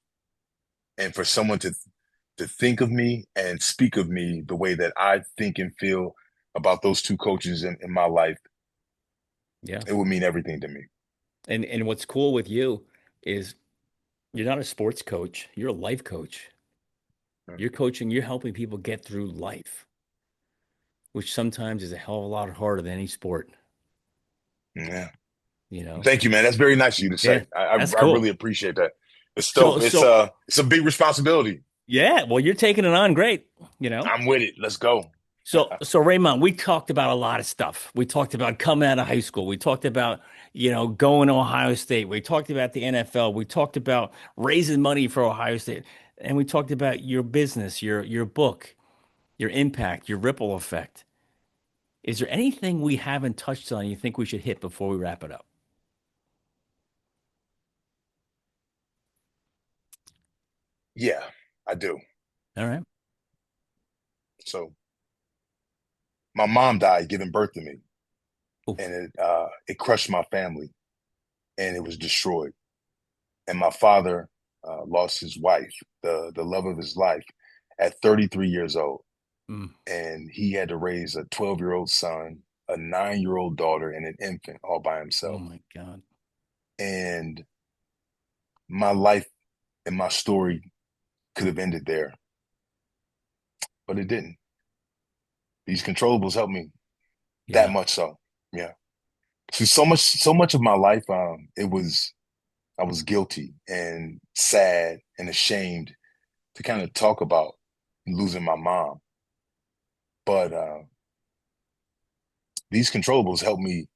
and for someone to think of me and speak of me the way that I think and feel about those two coaches in my life, Yeah. it would mean everything to me. And what's cool with you is you're not a sports coach, you're a life coach. You're coaching, you're helping people get through life, which sometimes is a hell of a lot harder than any sport, Yeah. you know? Thank you, man. That's very nice of you to Yeah. say. I That's really cool. appreciate that. It's So dope. so It's a big responsibility. yeah, well, you're taking it on great, you know? I'm with it. Let's go. So Raymond, we talked about a lot of stuff. We talked about coming out of high school. We talked about, going to Ohio State. We talked about the NFL. We talked about raising money for Ohio State. And we talked about your business, your book, your impact, your ripple effect. Is there anything we haven't touched on you think we should hit before we wrap it up? Yeah, I do. All right. So my mom died giving birth to me, Oh, and it crushed my family, and it was destroyed. And my father lost his wife, the love of his life, at 33 years old, mm, and he had to raise a 12-year-old son, a 9-year-old daughter, and an infant all by oh himself. my God. And my life and my story could have ended there, but it didn't. These controllables helped me that Yeah. much so. Yeah. So much of my life, it was I was guilty and sad and ashamed to kind of talk about losing my mom. But these controllables helped me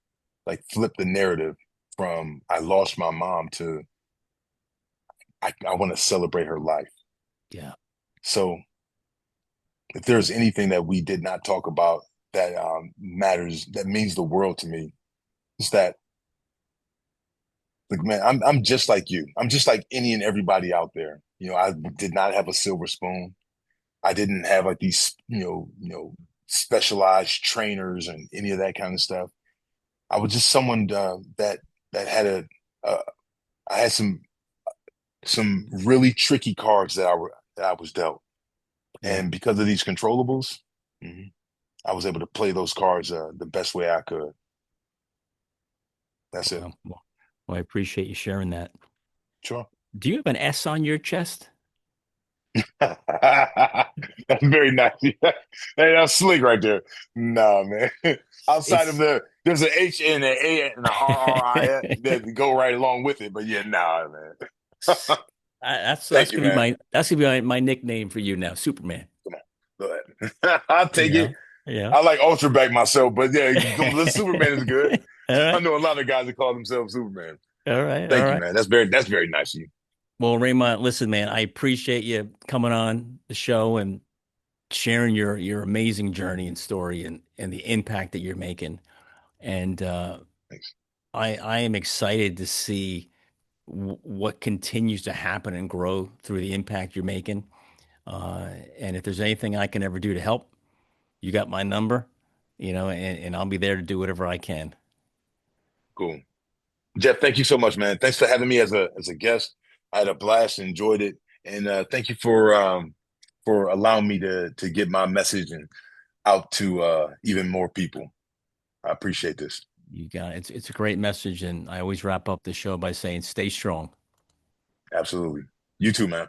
like flip the narrative from I lost my mom to I want to celebrate her life. Yeah. So if there's anything that we did not talk about that matters, that means the world to me, it's that like man, I'm just like you. I'm just like any and everybody out there. I did not have a silver spoon. I didn't have like these, specialized trainers and any of that kind of stuff. I was just someone that had uh, I had some really tricky cards that I was dealt, Yeah. and because of these controllables, mhm, I was able to play those cards the best way I could. That's it. Well, I appreciate you sharing that. Sure. Do you have an S on your chest? That's very nice. Hey, that's slick right there. Nah, man. Outside of It's there's an H and an A and an RRI that go right along with it. But yeah, nah, man. that's Thank you, gonna be man. my nickname for you now, Superman. Come on. Go ahead. I'll take Yeah. it. Yeah. I like Ultra back myself, but yeah, the Superman is good. All I right. know a lot of guys that call themselves Superman. All right. All Thank you, right. man. That's very nice of you. Well, Raymond, listen, man, I appreciate you coming on the show and sharing your amazing journey and story and the impact that you're making. And Thanks. I am excited to see what continues to happen and grow through the impact you're making. And if there's anything I can ever do to help, you got my number, and I'll be there to do whatever I can. Cool. Jeff, thank you so much, man. Thanks for having me as a guest. I had a blast, enjoyed it, and thank you for allowing me to get my message and out to even more people. I appreciate this. You got it. It's a great message, and I always wrap up the show by saying, "Stay strong." Absolutely. You too, man.